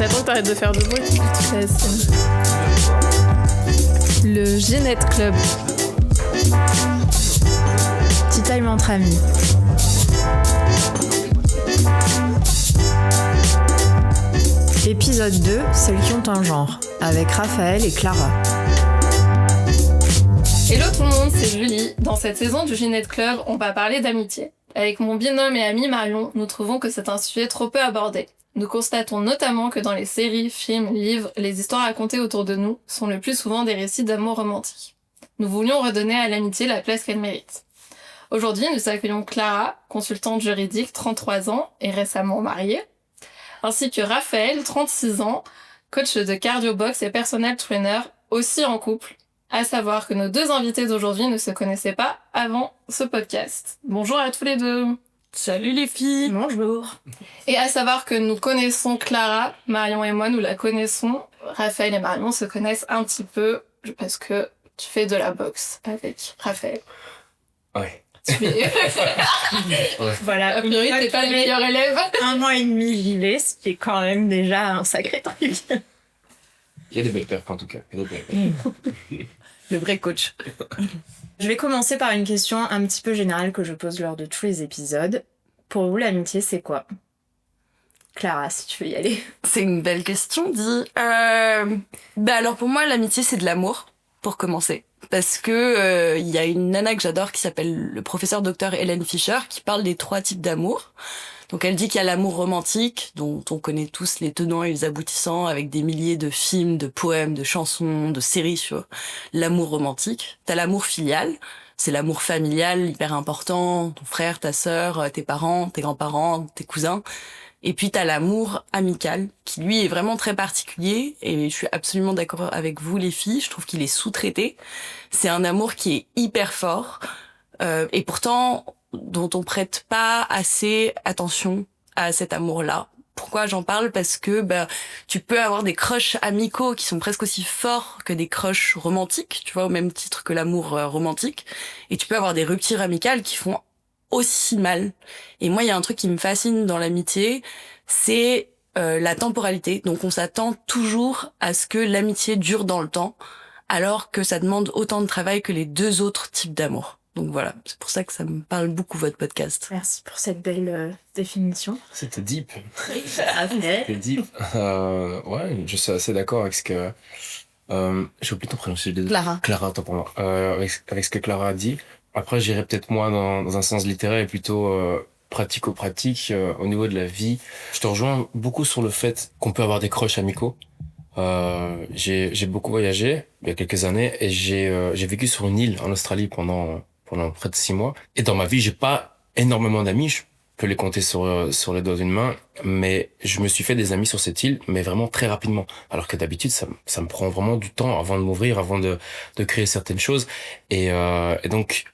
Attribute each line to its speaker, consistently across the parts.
Speaker 1: J'attends que t'arrêtes de faire de bruit. Le Ginette Club. Tea time entre amis. Épisode 2, celles qui ont un genre, avec Raphaël et Clara.
Speaker 2: Hello tout le monde, c'est Julie. Dans cette saison du Ginette Club, on va parler d'amitié. Avec mon binôme et ami Marion, nous trouvons que c'est un sujet trop peu abordé. Nous constatons notamment que dans les séries, films, livres, les histoires racontées autour de nous sont le plus souvent des récits d'amour romantique. Nous voulions redonner à l'amitié la place qu'elle mérite. Aujourd'hui, nous accueillons Clara, consultante juridique, 33 ans et récemment mariée, ainsi que Raphaël, 36 ans, coach de cardio-box et personal trainer, aussi en couple. À savoir que nos deux invités d'aujourd'hui ne se connaissaient pas avant ce podcast. Bonjour à tous les deux.
Speaker 3: Salut les filles.
Speaker 1: Bonjour.
Speaker 2: Et à savoir que nous connaissons Clara, Marion et moi, nous la connaissons. Raphaël et Marion se connaissent un petit peu parce que tu fais de la boxe avec Raphaël.
Speaker 4: Ouais.
Speaker 3: Voilà.
Speaker 2: A priori, t'es pas le meilleur élève.
Speaker 3: 1 an et demi j'y vais, ce qui est quand même déjà un sacré truc.
Speaker 4: Il y a des belles perfs en tout cas.
Speaker 3: Le vrai coach.
Speaker 1: Je vais commencer par une question un petit peu générale que je pose lors de tous les épisodes. Pour vous, l'amitié, c'est quoi ? Clara, si tu veux y aller.
Speaker 5: C'est une belle question, dit. Alors pour moi, l'amitié, c'est de l'amour, pour commencer. Parce que y a une nana que j'adore qui s'appelle le professeur Dr Hélène Fischer qui parle des 3 types d'amour. Donc elle dit qu'il y a l'amour romantique, dont on connaît tous les tenants et les aboutissants avec des milliers de films, de poèmes, de chansons, de séries sur l'amour romantique. T'as l'amour filial, c'est l'amour familial hyper important, ton frère, ta sœur, tes parents, tes grands-parents, tes cousins. Et puis t'as l'amour amical, qui lui est vraiment très particulier, et je suis absolument d'accord avec vous les filles, je trouve qu'il est sous-traité. C'est un amour qui est hyper fort, et pourtant dont on prête pas assez attention à cet amour-là. Pourquoi j'en parle ? Parce que tu peux avoir des crushs amicaux qui sont presque aussi forts que des crushs romantiques, tu vois, au même titre que l'amour romantique, et tu peux avoir des ruptures amicales qui font aussi mal. Et moi, il y a un truc qui me fascine dans l'amitié, c'est la temporalité. Donc on s'attend toujours à ce que l'amitié dure dans le temps, alors que ça demande autant de travail que les 2 autres types d'amour. Donc voilà, c'est pour ça que ça me parle beaucoup, votre podcast.
Speaker 1: Merci pour cette belle définition.
Speaker 4: C'était deep.
Speaker 1: Après.
Speaker 4: C'était deep. Ouais, je suis assez d'accord avec ce que... j'ai oublié ton prénom.
Speaker 5: Clara.
Speaker 4: Clara, attends pour moi. Avec ce que Clara a dit. Après, j'irais peut-être moins dans un sens littéraire et plutôt pratico-pratique au niveau de la vie. Je te rejoins beaucoup sur le fait qu'on peut avoir des crushs amicaux. J'ai beaucoup voyagé il y a quelques années et j'ai vécu sur une île en Australie pendant près de 6 mois. Et dans ma vie, j'ai pas énormément d'amis. Je peux les compter sur les doigts d'une main, mais je me suis fait des amis sur cette île, mais vraiment très rapidement. Alors que d'habitude, ça me prend vraiment du temps avant de m'ouvrir, avant de créer certaines choses. Et donc,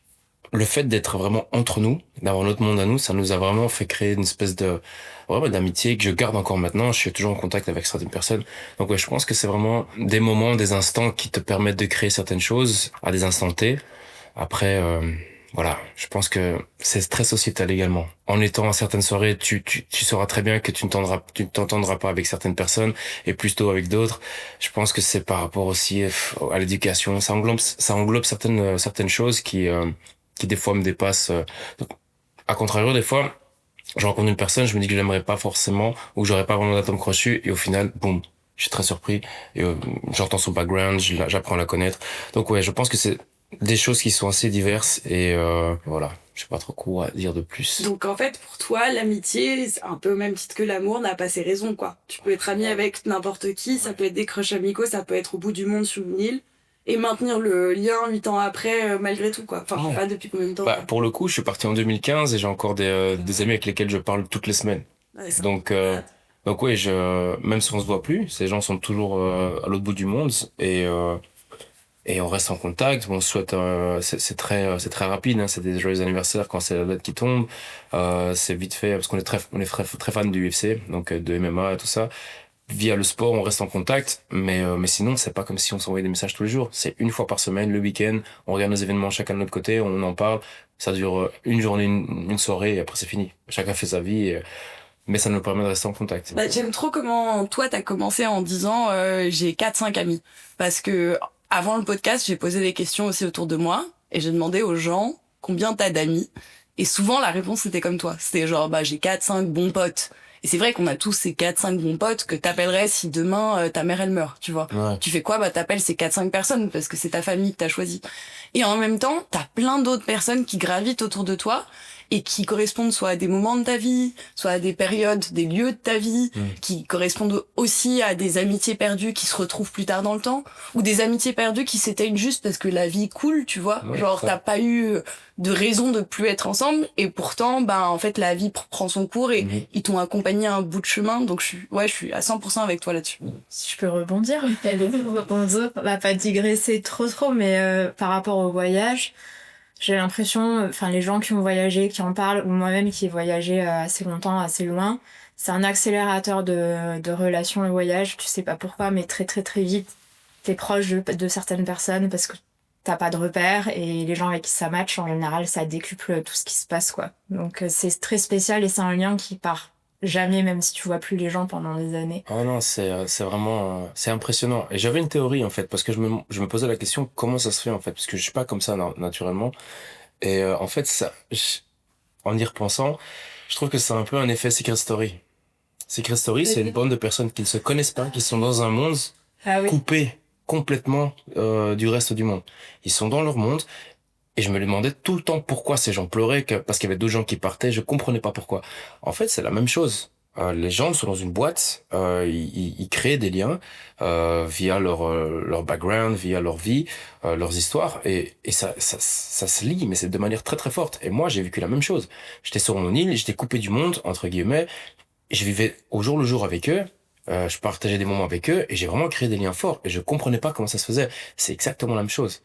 Speaker 4: le fait d'être vraiment entre nous, d'avoir notre monde à nous, ça nous a vraiment fait créer une espèce d'amitié que je garde encore maintenant. Je suis toujours en contact avec certaines personnes. Donc ouais, je pense que c'est vraiment des moments, des instants qui te permettent de créer certaines choses à des instants T. Après, voilà, je pense que c'est très sociétal également. En étant à certaines soirées, tu sauras très bien que tu ne t'entendras pas avec certaines personnes et plutôt avec d'autres. Je pense que c'est par rapport aussi à l'éducation. Ça englobe certaines choses qui des fois me dépassent. À contrario, des fois, je rencontre une personne, je me dis que je l'aimerais pas forcément ou que j'aurais pas vraiment d'atome crochu et au final, boum, je suis très surpris et j'entends son background, j'apprends à la connaître. Donc ouais, je pense que c'est des choses qui sont assez diverses et voilà, je sais pas trop quoi dire de plus.
Speaker 5: Donc en fait, pour toi, l'amitié, c'est un peu au même titre que l'amour, n'a pas ses raisons, quoi. Tu peux être ami avec n'importe qui, ça peut être des crushs amicaux, ça peut être au bout du monde sur une île, et maintenir le lien 8 ans après, malgré tout, quoi. Enfin, je sais pas depuis combien de temps.
Speaker 4: Pour le coup, je suis parti en 2015 et j'ai encore des amis avec lesquels je parle toutes les semaines.
Speaker 5: Ouais,
Speaker 4: Donc oui, même si on se voit plus, ces gens sont toujours à l'autre bout du monde et on reste en contact. On se souhaite, c'est très rapide, hein, c'est des joyeux anniversaires quand c'est la date qui tombe. C'est vite fait parce qu'on est très fan du UFC, donc de MMA et tout ça. Via le sport, on reste en contact, mais sinon, c'est pas comme si on s'envoyait des messages tous les jours. C'est une fois par semaine, le week-end, on regarde nos événements chacun de notre côté, on en parle. Ça dure une journée, une soirée, et après c'est fini. Chacun fait sa vie. mais ça nous permet de rester en contact.
Speaker 5: Bah, j'aime trop comment toi t'as commencé en disant j'ai 4-5 amis. Parce que avant le podcast, j'ai posé des questions aussi autour de moi et j'ai demandé aux gens combien t'as d'amis. Et souvent la réponse était comme toi. C'était genre bah j'ai 4-5 bons potes. Et c'est vrai qu'on a tous ces 4-5 bons potes que t'appellerais si demain ta mère elle meurt, tu vois.
Speaker 4: Ouais.
Speaker 5: Tu fais quoi? Bah t'appelles ces 4-5 personnes parce que c'est ta famille que t'as choisi. Et en même temps, t'as plein d'autres personnes qui gravitent autour de toi et qui correspondent soit à des moments de ta vie, soit à des périodes, des lieux de ta vie, qui correspondent aussi à des amitiés perdues qui se retrouvent plus tard dans le temps, ou des amitiés perdues qui s'éteignent juste parce que la vie coule, tu vois.
Speaker 4: Ouais,
Speaker 5: Genre,
Speaker 4: ça.
Speaker 5: t'as pas eu de raison de plus être ensemble, et pourtant, ben, en fait, la vie prend son cours et
Speaker 4: Mhm.
Speaker 5: ils t'ont accompagné à un bout de chemin, donc je suis à 100% avec toi là-dessus.
Speaker 1: Si je peux rebondir, on va pas digresser trop, mais par rapport au voyage, j'ai l'impression, enfin les gens qui ont voyagé, qui en parlent, ou moi-même qui ai voyagé assez longtemps, assez loin, c'est un accélérateur de relations le voyage. Tu sais pas pourquoi, mais très vite, t'es proche de certaines personnes parce que t'as pas de repères et les gens avec qui ça match, en général, ça décuple tout ce qui se passe, quoi. Donc c'est très spécial et c'est un lien qui part jamais, même si tu vois plus les gens pendant des années.
Speaker 4: Oh non, c'est vraiment c'est impressionnant. Et j'avais une théorie en fait parce que je me posais la question comment ça se fait en fait parce que je suis pas comme ça naturellement. Et en fait en y repensant, je trouve que c'est un peu un effet Secret Story. Secret Story, c'est une bande de personnes qui ne se connaissent pas, qui sont dans un monde
Speaker 1: Ah oui.
Speaker 4: coupé complètement du reste du monde. Ils sont dans leur monde. Et je me demandais tout le temps pourquoi ces gens pleuraient, parce qu'il y avait d'autres gens qui partaient, je comprenais pas pourquoi. En fait, c'est la même chose. Les gens sont dans une boîte, ils créent des liens via leur background, via leur vie, leurs histoires, et ça se lie, mais c'est de manière très forte. Et moi, j'ai vécu la même chose. J'étais sur mon île, j'étais coupé du monde, entre guillemets, et je vivais au jour le jour avec eux. Je partageais des moments avec eux, et j'ai vraiment créé des liens forts. Et je comprenais pas comment ça se faisait. C'est exactement la même chose.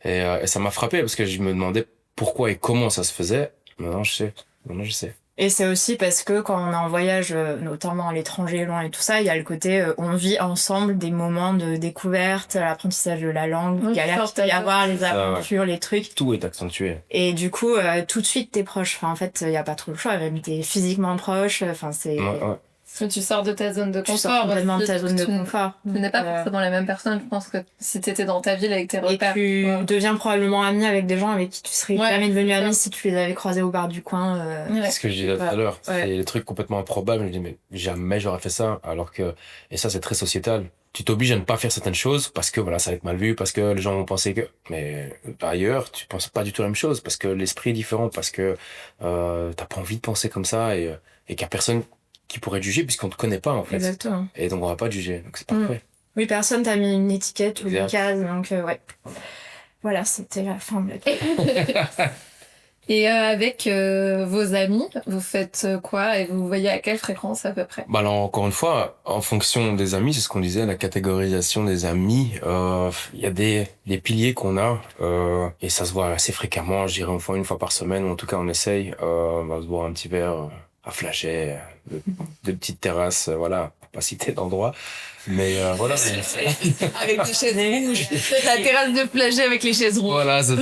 Speaker 4: Et ça m'a frappé parce que je me demandais pourquoi et comment ça se faisait. Maintenant, je sais. Maintenant, je sais.
Speaker 1: Et c'est aussi parce que quand on est en voyage, notamment à l'étranger, loin et tout ça, il y a le côté on vit ensemble des moments de découverte, l'apprentissage de la langue, il y a l'air de y avoir les aventures, les trucs.
Speaker 4: Tout est accentué.
Speaker 1: Et du coup, tout de suite, t'es proche. Enfin, en fait, il y a pas trop le choix. Même t'es physiquement proche. Enfin, c'est...
Speaker 4: Ouais.
Speaker 2: Parce que tu sors de ta zone de
Speaker 1: Tu
Speaker 2: confort.
Speaker 1: sors complètement de ta
Speaker 2: aussi.
Speaker 1: zone de confort.
Speaker 2: Tu n'es pas forcément la même personne. Je pense que si t'étais dans ta ville avec tes
Speaker 1: Et
Speaker 2: repères.
Speaker 1: tu
Speaker 2: Ouais.
Speaker 1: deviens probablement ami avec des gens avec qui tu serais
Speaker 2: Ouais,
Speaker 1: jamais devenu
Speaker 2: c'est
Speaker 1: ami
Speaker 2: ça.
Speaker 1: si tu les avais croisés au bar du coin.
Speaker 2: Ouais.
Speaker 4: C'est ce que je disais tout à l'heure.
Speaker 1: Ouais.
Speaker 4: C'est des trucs complètement improbables. Je me dis, mais jamais j'aurais fait ça. Alors que, et ça, c'est très sociétal. Tu t'obliges à ne pas faire certaines choses parce que voilà, ça va être mal vu, parce que les gens vont penser que, mais ailleurs, tu penses pas du tout la même chose parce que l'esprit est différent, parce que, t'as pas envie de penser comme ça et qu'il y a personne qui pourrait te juger puisqu'on te connaît pas, en fait.
Speaker 1: Exactement.
Speaker 4: Et donc, on va pas te juger. Donc, c'est parfait.
Speaker 1: Oui, personne t'a mis une étiquette ou une
Speaker 4: Exact.
Speaker 1: case. Donc, ouais. Voilà, c'était la fin de la...
Speaker 2: Et avec vos amis, vous faites quoi et vous voyez à quelle fréquence à peu près?
Speaker 4: Bah alors encore une fois, en fonction des amis, c'est ce qu'on disait, la catégorisation des amis. Il y a des piliers qu'on a et ça se voit assez fréquemment. Je dirais une fois par semaine, ou en tout cas on essaye. On va se boire un petit verre à Flagey, de petites terrasses, voilà, pour pas citer d'endroit. Mais voilà.
Speaker 5: Avec des chaises rouges. La terrasse de Flagey avec les chaises rouges.
Speaker 4: Voilà, c'est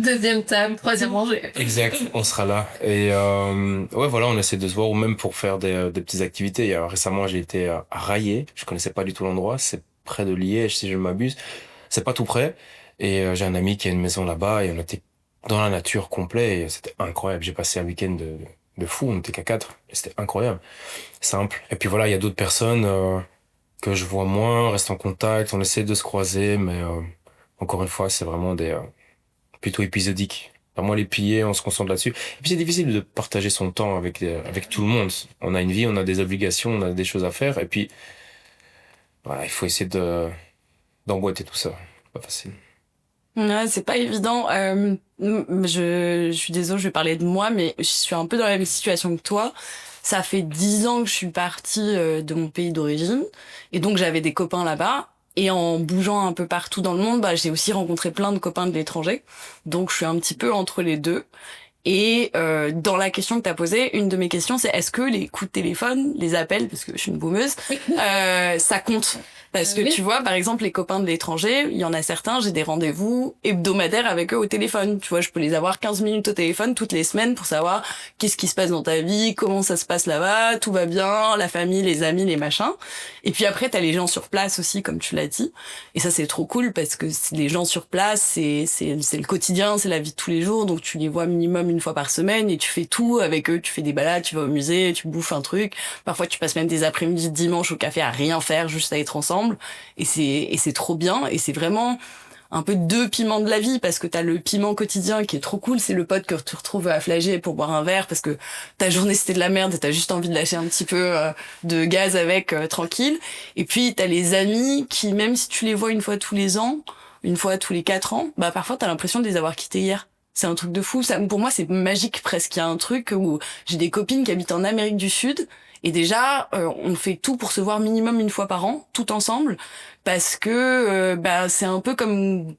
Speaker 2: Deuxième table, troisième rangée.
Speaker 4: exact, on sera là. Et ouais, voilà, on essaie de se voir ou même pour faire des petites activités. Récemment, j'ai été à Raillé. Je connaissais pas du tout l'endroit. C'est près de Liège, si je ne m'abuse. C'est pas tout près. Et j'ai un ami qui a une maison là-bas et on était dans la nature complet et c'était incroyable. J'ai passé un week-end de fou. On était qu'à 4 et c'était incroyable. Simple. Et puis voilà, il y a d'autres personnes que je vois moins, on reste en contact, on essaie de se croiser, mais encore une fois, c'est vraiment plutôt épisodique. Enfin, moi, les piliers, on se concentre là-dessus. Et puis c'est difficile de partager son temps avec tout le monde. On a une vie, on a des obligations, on a des choses à faire, et puis voilà, il faut essayer d'emboîter tout ça. Pas facile.
Speaker 5: Ouais, c'est pas évident. Je suis désolée, je vais parler de moi, mais je suis un peu dans la même situation que toi. Ça fait 10 ans que je suis partie de mon pays d'origine, et donc j'avais des copains là-bas. Et en bougeant un peu partout dans le monde, bah, j'ai aussi rencontré plein de copains de l'étranger. Donc je suis un petit peu entre les deux. Et dans la question que t'as posée, une de mes questions, c'est est-ce que les coups de téléphone, les appels, parce que je suis une boumeuse, ça compte? Parce que
Speaker 2: Oui.
Speaker 5: tu vois, par exemple, les copains de l'étranger, il y en a certains, j'ai des rendez-vous hebdomadaires avec eux au téléphone. Tu vois, je peux les avoir 15 minutes au téléphone toutes les semaines pour savoir qu'est-ce qui se passe dans ta vie, comment ça se passe là-bas, tout va bien, la famille, les amis, les machins. Et puis après, t'as les gens sur place aussi, comme tu l'as dit. Et ça, c'est trop cool parce que les gens sur place, c'est le quotidien, c'est la vie de tous les jours. Donc tu les vois minimum une fois par semaine et tu fais tout avec eux. Tu fais des balades, tu vas au musée, tu bouffes un truc. Parfois, tu passes même des après-midi de dimanche au café à rien faire, juste à être ensemble. Et c'est trop bien. Et c'est vraiment un peu deux piments de la vie parce que t'as le piment quotidien qui est trop cool. C'est le pote que tu retrouves à Flagey pour boire un verre parce que ta journée c'était de la merde et t'as juste envie de lâcher un petit peu de gaz avec tranquille. Et puis t'as les amis qui, même si tu les vois une fois tous les ans, une fois tous les 4 ans, bah parfois t'as l'impression de les avoir quittés hier. C'est un truc de fou. Ça, pour moi, c'est magique presque. Il y a un truc où j'ai des copines qui habitent en Amérique du Sud et déjà, on fait tout pour se voir minimum une fois par an, tout ensemble, parce que bah c'est un peu comme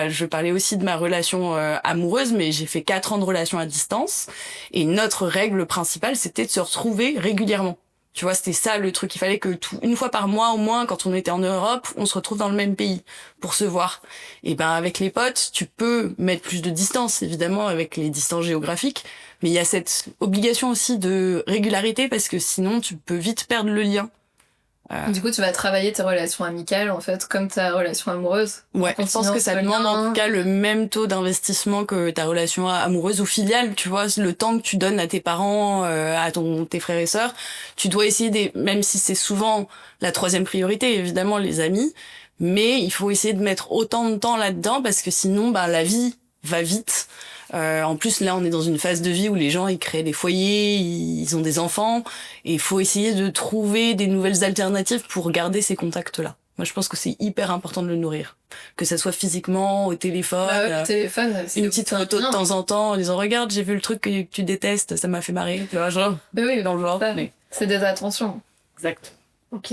Speaker 5: je parlais aussi de ma relation amoureuse, mais j'ai fait 4 ans de relation à distance et notre règle principale, c'était de se retrouver régulièrement. Tu vois, c'était ça le truc. Il fallait que une fois par mois au moins, quand on était en Europe, on se retrouve dans le même pays pour se voir. Et ben avec les potes, tu peux mettre plus de distance, évidemment, avec les distances géographiques. Mais il y a cette obligation aussi de régularité parce que sinon, tu peux vite perdre le lien.
Speaker 2: Du coup, tu vas travailler tes relations amicales, en fait, comme ta relation amoureuse.
Speaker 5: Ouais, je pense que ça demande en tout cas le même taux d'investissement que ta relation amoureuse ou filiale, tu vois, le temps que tu donnes à tes parents, à tes frères et sœurs, tu dois essayer même si c'est souvent la 3e priorité, évidemment, les amis, mais il faut essayer de mettre autant de temps là-dedans parce que sinon, la vie va vite. En plus, là, on est dans une phase de vie où les gens, ils créent des foyers, ils ont des enfants, et il faut essayer de trouver des nouvelles alternatives pour garder ces contacts-là. Moi, je pense que c'est hyper important de le nourrir. Que ça soit physiquement, au téléphone,
Speaker 2: le téléphone,
Speaker 5: une petite photo de temps en temps en disant « Regarde, j'ai vu le truc que tu détestes, ça m'a fait marrer. » Tu vois, genre,
Speaker 2: oui,
Speaker 5: dans le genre. Mais...
Speaker 2: c'est des attentions.
Speaker 5: Exact.
Speaker 1: Ok.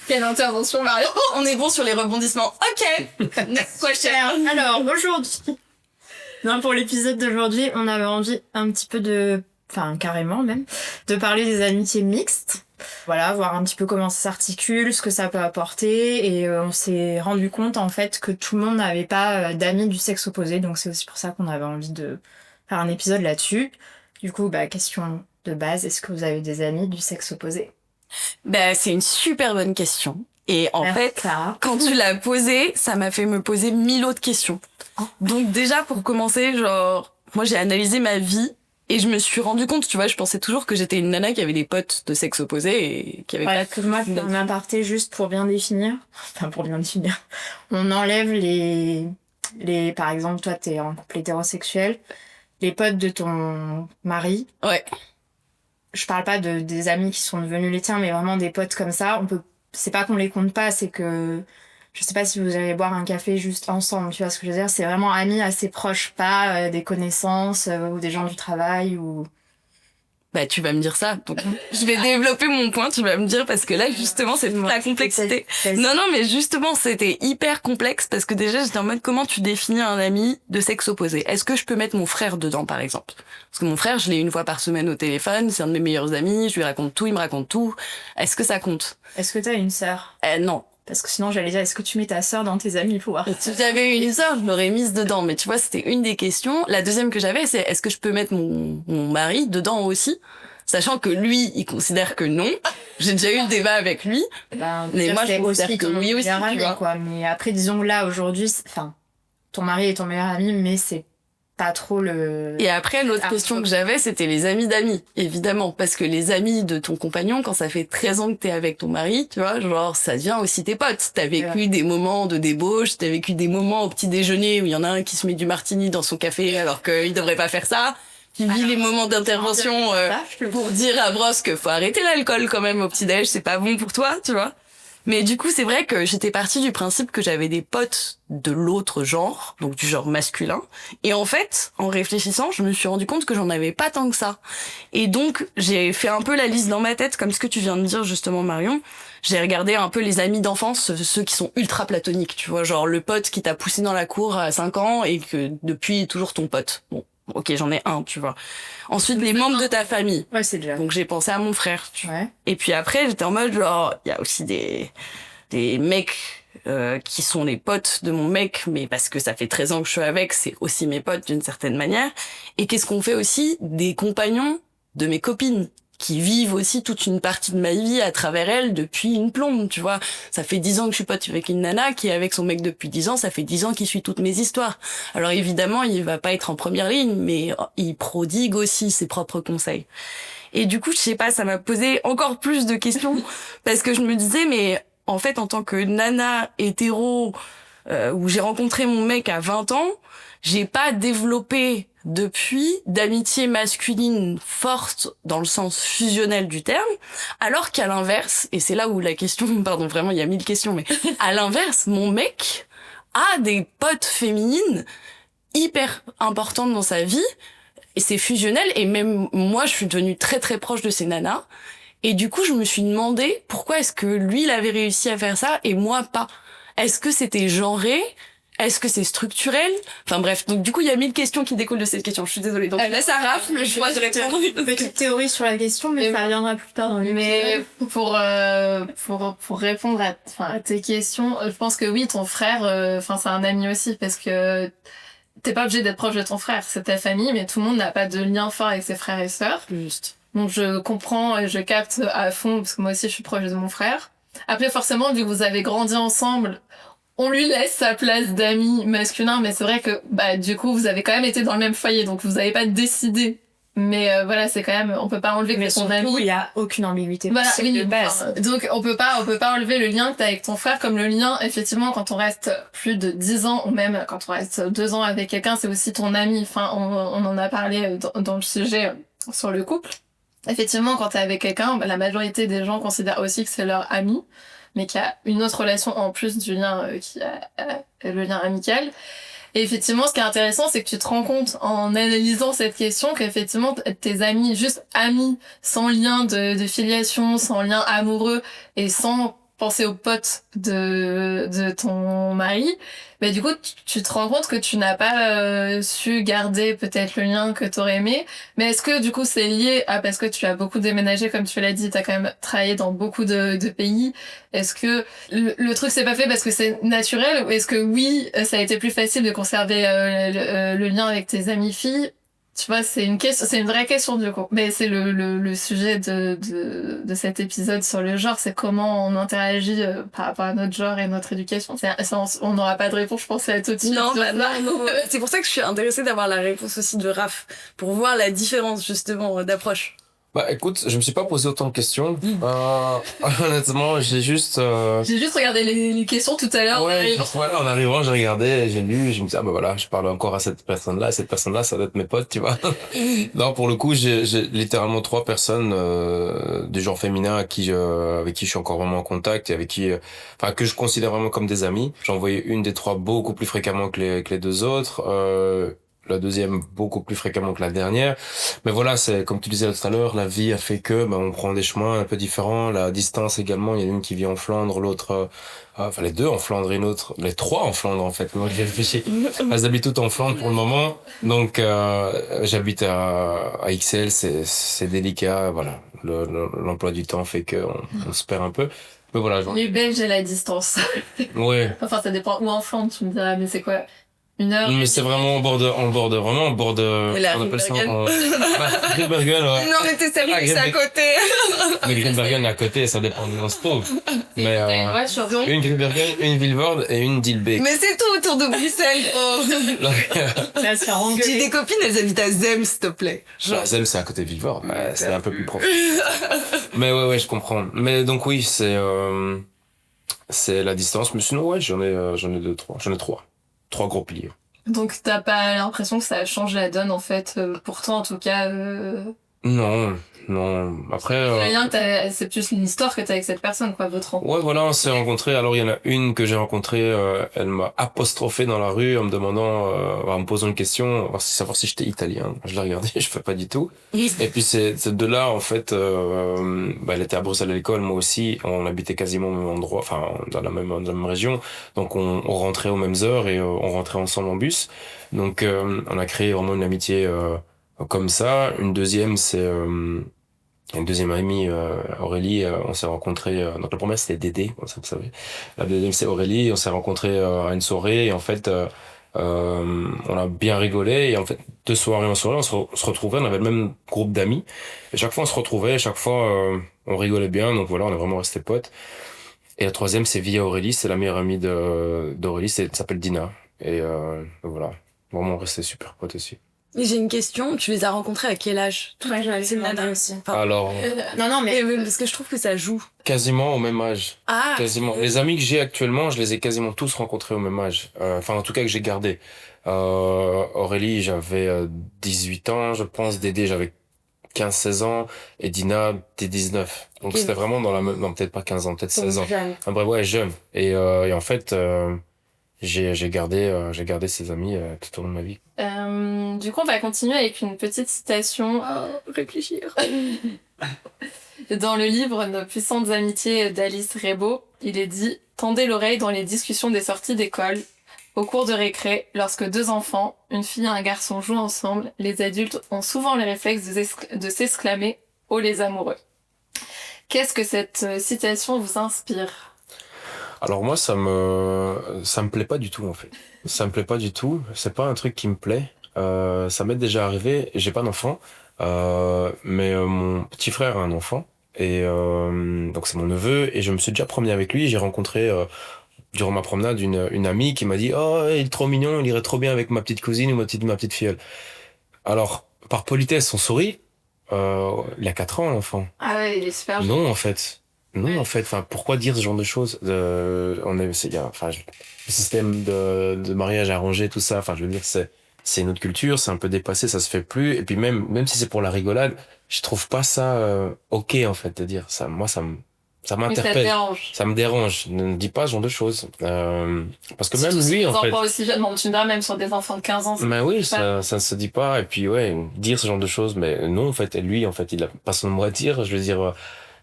Speaker 2: Quelle intervention, Marion?
Speaker 5: On est bon sur les rebondissements. Ok. Next question.
Speaker 1: Alors, aujourd'hui, pour l'épisode d'aujourd'hui, on avait envie un petit peu carrément même, de parler des amitiés mixtes. Voilà, voir un petit peu comment ça s'articule, ce que ça peut apporter, et on s'est rendu compte en fait que tout le monde n'avait pas d'amis du sexe opposé, donc c'est aussi pour ça qu'on avait envie de faire un épisode là-dessus. Du coup, question de base, est-ce que vous avez des amis du sexe opposé?
Speaker 5: C'est une super bonne question. Et en
Speaker 1: Merci,
Speaker 5: fait,
Speaker 1: Clara.
Speaker 5: quand tu l'as posée, ça m'a fait me poser 1000 autres questions. Donc déjà, pour commencer, moi j'ai analysé ma vie et je me suis rendu compte, tu vois, je pensais toujours que j'étais une nana qui avait des potes de sexe opposé et qui avait pas...
Speaker 1: Moi, un aparté juste pour bien définir. On enlève par exemple, toi, t'es en couple hétérosexuel, les potes de ton mari.
Speaker 5: Ouais.
Speaker 1: Je parle pas des amis qui sont devenus les tiens, mais vraiment des potes comme ça. C'est pas qu'on les compte pas, c'est que, je sais pas si vous allez boire un café juste ensemble, tu vois ce que je veux dire? C'est vraiment amis assez proches, pas des connaissances ou des gens du travail ou...
Speaker 5: Tu vas me dire ça. Donc, je vais développer mon point, tu vas me dire, parce que là, justement, c'est toute la complexité. Non, mais justement, c'était hyper complexe parce que déjà, j'étais en mode, comment tu définis un ami de sexe opposé? Est-ce que je peux mettre mon frère dedans, par exemple? Parce que mon frère, je l'ai une fois par semaine au téléphone, c'est un de mes meilleurs amis, je lui raconte tout, il me raconte tout. Est-ce que ça compte?
Speaker 1: Est-ce que t'as une sœur?
Speaker 5: Non.
Speaker 1: Parce que sinon, j'allais dire, est-ce que tu mets ta sœur dans tes amis pour voir?
Speaker 5: Si j'avais une sœur, je l'aurais mise dedans. Mais tu vois, c'était une des questions. La deuxième que j'avais, c'est est-ce que je peux mettre mon mari dedans aussi? Sachant que lui, il considère que non. J'ai déjà eu le débat avec lui. Mais moi, je considère que oui aussi, tu vois.
Speaker 1: Quoi. Mais après, disons que là, aujourd'hui, ton mari est ton meilleur ami, mais c'est pas trop le...
Speaker 5: Et après, l'autre question que j'avais, c'était les amis d'amis, évidemment. Parce que les amis de ton compagnon, quand ça fait 13 ans que t'es avec ton mari, tu vois, ça devient aussi tes potes. T'as vécu des moments de débauche, t'as vécu des moments au petit déjeuner où il y en a un qui se met du martini dans son café alors qu'il devrait pas faire ça. Qui vit les moments d'intervention pour dire à Bros que faut arrêter l'alcool quand même au petit-déj, c'est pas bon pour toi, tu vois. Mais du coup, c'est vrai que j'étais partie du principe que j'avais des potes de l'autre genre, donc du genre masculin. Et en fait, en réfléchissant, je me suis rendu compte que j'en avais pas tant que ça. Et donc, j'ai fait un peu la liste dans ma tête, comme ce que tu viens de dire justement, Marion. J'ai regardé un peu les amis d'enfance, ceux qui sont ultra platoniques, tu vois, genre le pote qui t'a poussé dans la cour à 5 ans et que depuis est toujours ton pote. Bon, Ok, j'en ai un, tu vois. Ensuite, les membres de ta famille.
Speaker 3: Ouais, c'est déjà.
Speaker 5: Donc j'ai pensé à mon frère.
Speaker 1: Ouais.
Speaker 5: Et puis après, j'étais en mode genre, il y a aussi des mecs qui sont les potes de mon mec, mais parce que ça fait 13 ans que je suis avec, c'est aussi mes potes d'une certaine manière. Et qu'est-ce qu'on fait aussi? Des compagnons de mes copines qui vivent aussi toute une partie de ma vie à travers elles depuis une plombe, tu vois. Ça fait 10 ans que je suis pote avec une nana qui est avec son mec depuis 10 ans, ça fait 10 ans qu'il suit toutes mes histoires. Alors évidemment, il va pas être en première ligne, mais il prodigue aussi ses propres conseils. Et du coup, je sais pas, ça m'a posé encore plus de questions parce que je me disais, mais en fait, en tant que nana hétéro, où j'ai rencontré mon mec à 20 ans, j'ai pas développé depuis d'amitié masculine forte dans le sens fusionnel du terme, alors qu'à l'inverse, et c'est là où la question, pardon, vraiment, il y a 1000 questions, mais à l'inverse, mon mec a des potes féminines hyper importantes dans sa vie, et c'est fusionnel, et même moi, je suis devenue très très proche de ces nanas, et du coup, je me suis demandé pourquoi est-ce que lui, il avait réussi à faire ça, et moi pas. Est-ce que c'était genré? Est-ce que c'est structurel? Enfin bref, donc du coup, il y a 1000 questions qui découlent de cette question. Je suis désolée. Donc laisse à Raph le choix de répondre.
Speaker 1: Une petite théorie sur la question, mais ça reviendra plus tard dans l'épisode.
Speaker 2: Mais pour répondre à tes questions, je pense que oui, ton frère, c'est un ami aussi, parce que t'es pas obligé d'être proche de ton frère, c'est ta famille, mais tout le monde n'a pas de lien fort avec ses frères et sœurs.
Speaker 5: Juste.
Speaker 2: Donc je comprends et je capte à fond, parce que moi aussi je suis proche de mon frère. Après forcément, vu que vous avez grandi ensemble, on lui laisse sa place d'ami masculin, mais c'est vrai que du coup vous avez quand même été dans le même foyer, donc vous avez pas décidé. Mais voilà, c'est quand même, on peut pas enlever que
Speaker 1: Mais
Speaker 2: ton
Speaker 1: surtout,
Speaker 2: ami.
Speaker 1: il y a aucune ambiguïté
Speaker 2: Voilà,
Speaker 1: possible
Speaker 2: oui,
Speaker 1: de base.
Speaker 2: donc on peut pas enlever le lien que t'as avec ton frère, comme le lien, effectivement, quand on reste plus de 10 ans, ou même quand on reste 2 ans avec quelqu'un, c'est aussi ton ami. Enfin, on en a parlé dans le sujet sur le couple. Effectivement, quand t'es avec quelqu'un, la majorité des gens considèrent aussi que c'est leur ami, mais qu'il y a une autre relation en plus du lien qui est le lien amical. Et effectivement, ce qui est intéressant, c'est que tu te rends compte en analysant cette question qu'effectivement, tes amis, juste amis, sans lien de filiation, sans lien amoureux et sans penser aux potes de ton mari, du coup, tu te rends compte que tu n'as pas su garder peut-être le lien que t'aurais aimé. Mais est-ce que du coup, c'est lié à parce que tu as beaucoup déménagé, comme tu l'as dit, t'as quand même travaillé dans beaucoup de pays. Est-ce que le truc s'est pas fait parce que c'est naturel, ou est-ce que oui, ça a été plus facile de conserver le lien avec tes amies filles? Tu vois, c'est une question, c'est une vraie question du coup. Mais c'est le sujet de cet épisode sur le genre, c'est comment on interagit par rapport à notre genre et notre éducation. On n'aura pas de réponse, je pense, à tout de suite.
Speaker 5: Non. C'est pour ça que je suis intéressée d'avoir la réponse aussi de Raph, pour voir la différence justement d'approche.
Speaker 4: Bah écoute, je me suis pas posé autant de questions. Honnêtement, j'ai juste
Speaker 2: regardé les questions tout à l'heure.
Speaker 4: ouais, voilà, en arrivant, j'ai regardé, j'ai lu, je me dis voilà, je parle encore à cette personne-là, et cette personne-là, ça doit être mes potes, tu vois. Non, pour le coup, j'ai littéralement 3 personnes du genre féminin avec qui je suis encore vraiment en contact et avec qui que je considère vraiment comme des amis. J'en voyais une des 3 beaucoup plus fréquemment que les 2 autres. La deuxième beaucoup plus fréquemment que la dernière. Mais voilà, c'est comme tu disais tout à l'heure, la vie a fait que on prend des chemins un peu différents. La distance également, il y en a une qui vit en Flandre, l'autre les 2 en Flandre et une autre, les 3 en Flandre en fait. Moi j'ai réfléchi. Elles habitent toutes en Flandre pour le moment. Donc j'habite à XL, c'est délicat, voilà. L'emploi du temps fait que on se perd un peu. Mais voilà,
Speaker 2: Les Belges et la distance.
Speaker 4: ouais.
Speaker 2: Enfin, ça dépend où en Flandre, tu me diras, mais c'est quoi? 1 heure?
Speaker 4: Mais c'est vraiment vraiment au bord de,
Speaker 5: La
Speaker 4: on appelle ça,
Speaker 5: Grimbergen.
Speaker 4: Grimbergen, ouais.
Speaker 5: Non mais t'es sérieux, c'est à côté.
Speaker 4: Mais Grimbergen est à côté, ça dépend de où on se trouve. Mais,
Speaker 2: Ouais, je suis
Speaker 4: une Grimbergen, une Vilvoorde et une Dilbeek.
Speaker 5: Mais c'est tout autour de Bruxelles. Oh.
Speaker 4: Donc,
Speaker 1: Là, c'est en
Speaker 5: J'ai des copines, elles habitent à Zem, s'il te plaît.
Speaker 4: Zem, c'est à côté de Vilvoorde, mais c'est un peu plus profond. Mais ouais, je comprends. Mais donc oui, c'est la distance. Mais sinon, ouais, j'en ai 2, 3. J'en ai 3. 3 gros piliers.
Speaker 2: Donc t'as pas l'impression que ça change la donne en fait, pourtant en tout cas
Speaker 4: Non, non. Après,
Speaker 2: Le lien c'est plus une histoire que t'as avec cette personne, quoi, votre rencontre.
Speaker 4: ouais, voilà, on s'est rencontrés. Alors, il y en a une que j'ai rencontrée, elle m'a apostrophé dans la rue en me demandant, en me posant une question, savoir si j'étais italien. Je l'ai regardé, je fais pas du tout. Et puis, c'est de là, en fait, elle était à Bruxelles à l'école, moi aussi. On habitait quasiment au même endroit, enfin, dans la même région. Donc, on rentrait aux mêmes heures et on rentrait ensemble en bus. Donc, on a créé vraiment une amitié, comme ça. Une deuxième amie, Aurélie, on s'est rencontrés. Donc la première c'était Dédé, comme ça vous savez. La deuxième c'est Aurélie. On s'est rencontrés à une soirée et en fait, on a bien rigolé et en fait de soirée en soirée, on se retrouvait. On avait le même groupe d'amis et chaque fois on se retrouvait, chaque fois on rigolait bien. Donc voilà, on est vraiment restés potes. Et la troisième c'est Via Aurélie, c'est la meilleure amie d'Aurélie, elle s'appelle Dina et donc voilà, vraiment restés super potes aussi.
Speaker 5: Et j'ai une question, tu les as rencontrés à quel âge?
Speaker 1: Ouais, j'allais
Speaker 5: C'est
Speaker 1: le demander
Speaker 5: nana.
Speaker 1: aussi.
Speaker 5: Enfin,
Speaker 4: Alors
Speaker 1: Non, mais
Speaker 5: parce que je trouve que ça joue.
Speaker 4: quasiment au même âge.
Speaker 5: Ah,
Speaker 4: Quasiment. Les amis que j'ai actuellement, je les ai quasiment tous rencontrés au même âge. Enfin, en tout cas, que j'ai gardé. Aurélie, j'avais 18 ans, je pense. Dédé, j'avais 15-16 ans. Et Dina, t'es 19. Donc,
Speaker 5: Ok.
Speaker 4: c'était vraiment dans la même... Non, peut-être pas 15 ans, peut-être 16 ans.
Speaker 1: jeune.
Speaker 4: Ah, bref, ouais, jeune. Et en fait, j'ai gardé ces amis tout au long de ma vie.
Speaker 2: Du coup, on va continuer avec une petite citation.
Speaker 5: réfléchir.
Speaker 2: Dans le livre Nos puissantes amitiés d'Alice Rebaud, il est dit « Tendez l'oreille dans les discussions des sorties d'école. Au cours de récré, lorsque deux enfants, une fille et un garçon jouent ensemble, les adultes ont souvent le réflexe de s'exclamer « Oh les amoureux !» Qu'est-ce que cette citation vous inspire?
Speaker 4: Alors moi, ça me plaît pas du tout, en fait. Ça me plaît pas du tout. C'est pas un truc qui me plaît. Ça m'est déjà arrivé. J'ai pas d'enfant, mais mon petit frère a un enfant. Et donc c'est mon neveu. Et je me suis déjà promené avec lui. J'ai rencontré durant ma promenade une amie qui m'a dit «Oh, il est trop mignon. Il irait trop bien avec ma petite cousine ou ma petite filleule.» Alors par politesse, on sourit. Il a 4 ans, l'enfant.
Speaker 2: Ah ouais, il est super joli.
Speaker 4: Non, en fait. Non,
Speaker 2: Ouais.
Speaker 4: en fait. Enfin, pourquoi dire ce genre de choses? Le système de mariage arrangé, tout ça. Enfin, je veux dire, c'est une autre culture, c'est un peu dépassé, ça se fait plus. Et puis même si c'est pour la rigolade, je trouve pas ça ok, en fait, de dire ça. Moi, ça
Speaker 2: Oui, ça te
Speaker 4: m'interpelle.
Speaker 2: dérange.
Speaker 4: Ça me dérange. Ne dis pas ce genre de choses. Parce que
Speaker 2: Surtout
Speaker 4: même
Speaker 2: sur
Speaker 4: lui,
Speaker 2: des
Speaker 4: en fait.
Speaker 2: enfants aussi jeunes, bon, tu me diras, même sur des enfants de 15 ans, c'est
Speaker 4: Mais oui,
Speaker 2: pas-
Speaker 4: ça ne se dit pas. Et puis, ouais, dire ce genre de choses. Mais non, en fait, et lui, en fait, il a pas son mot à dire. Je veux dire,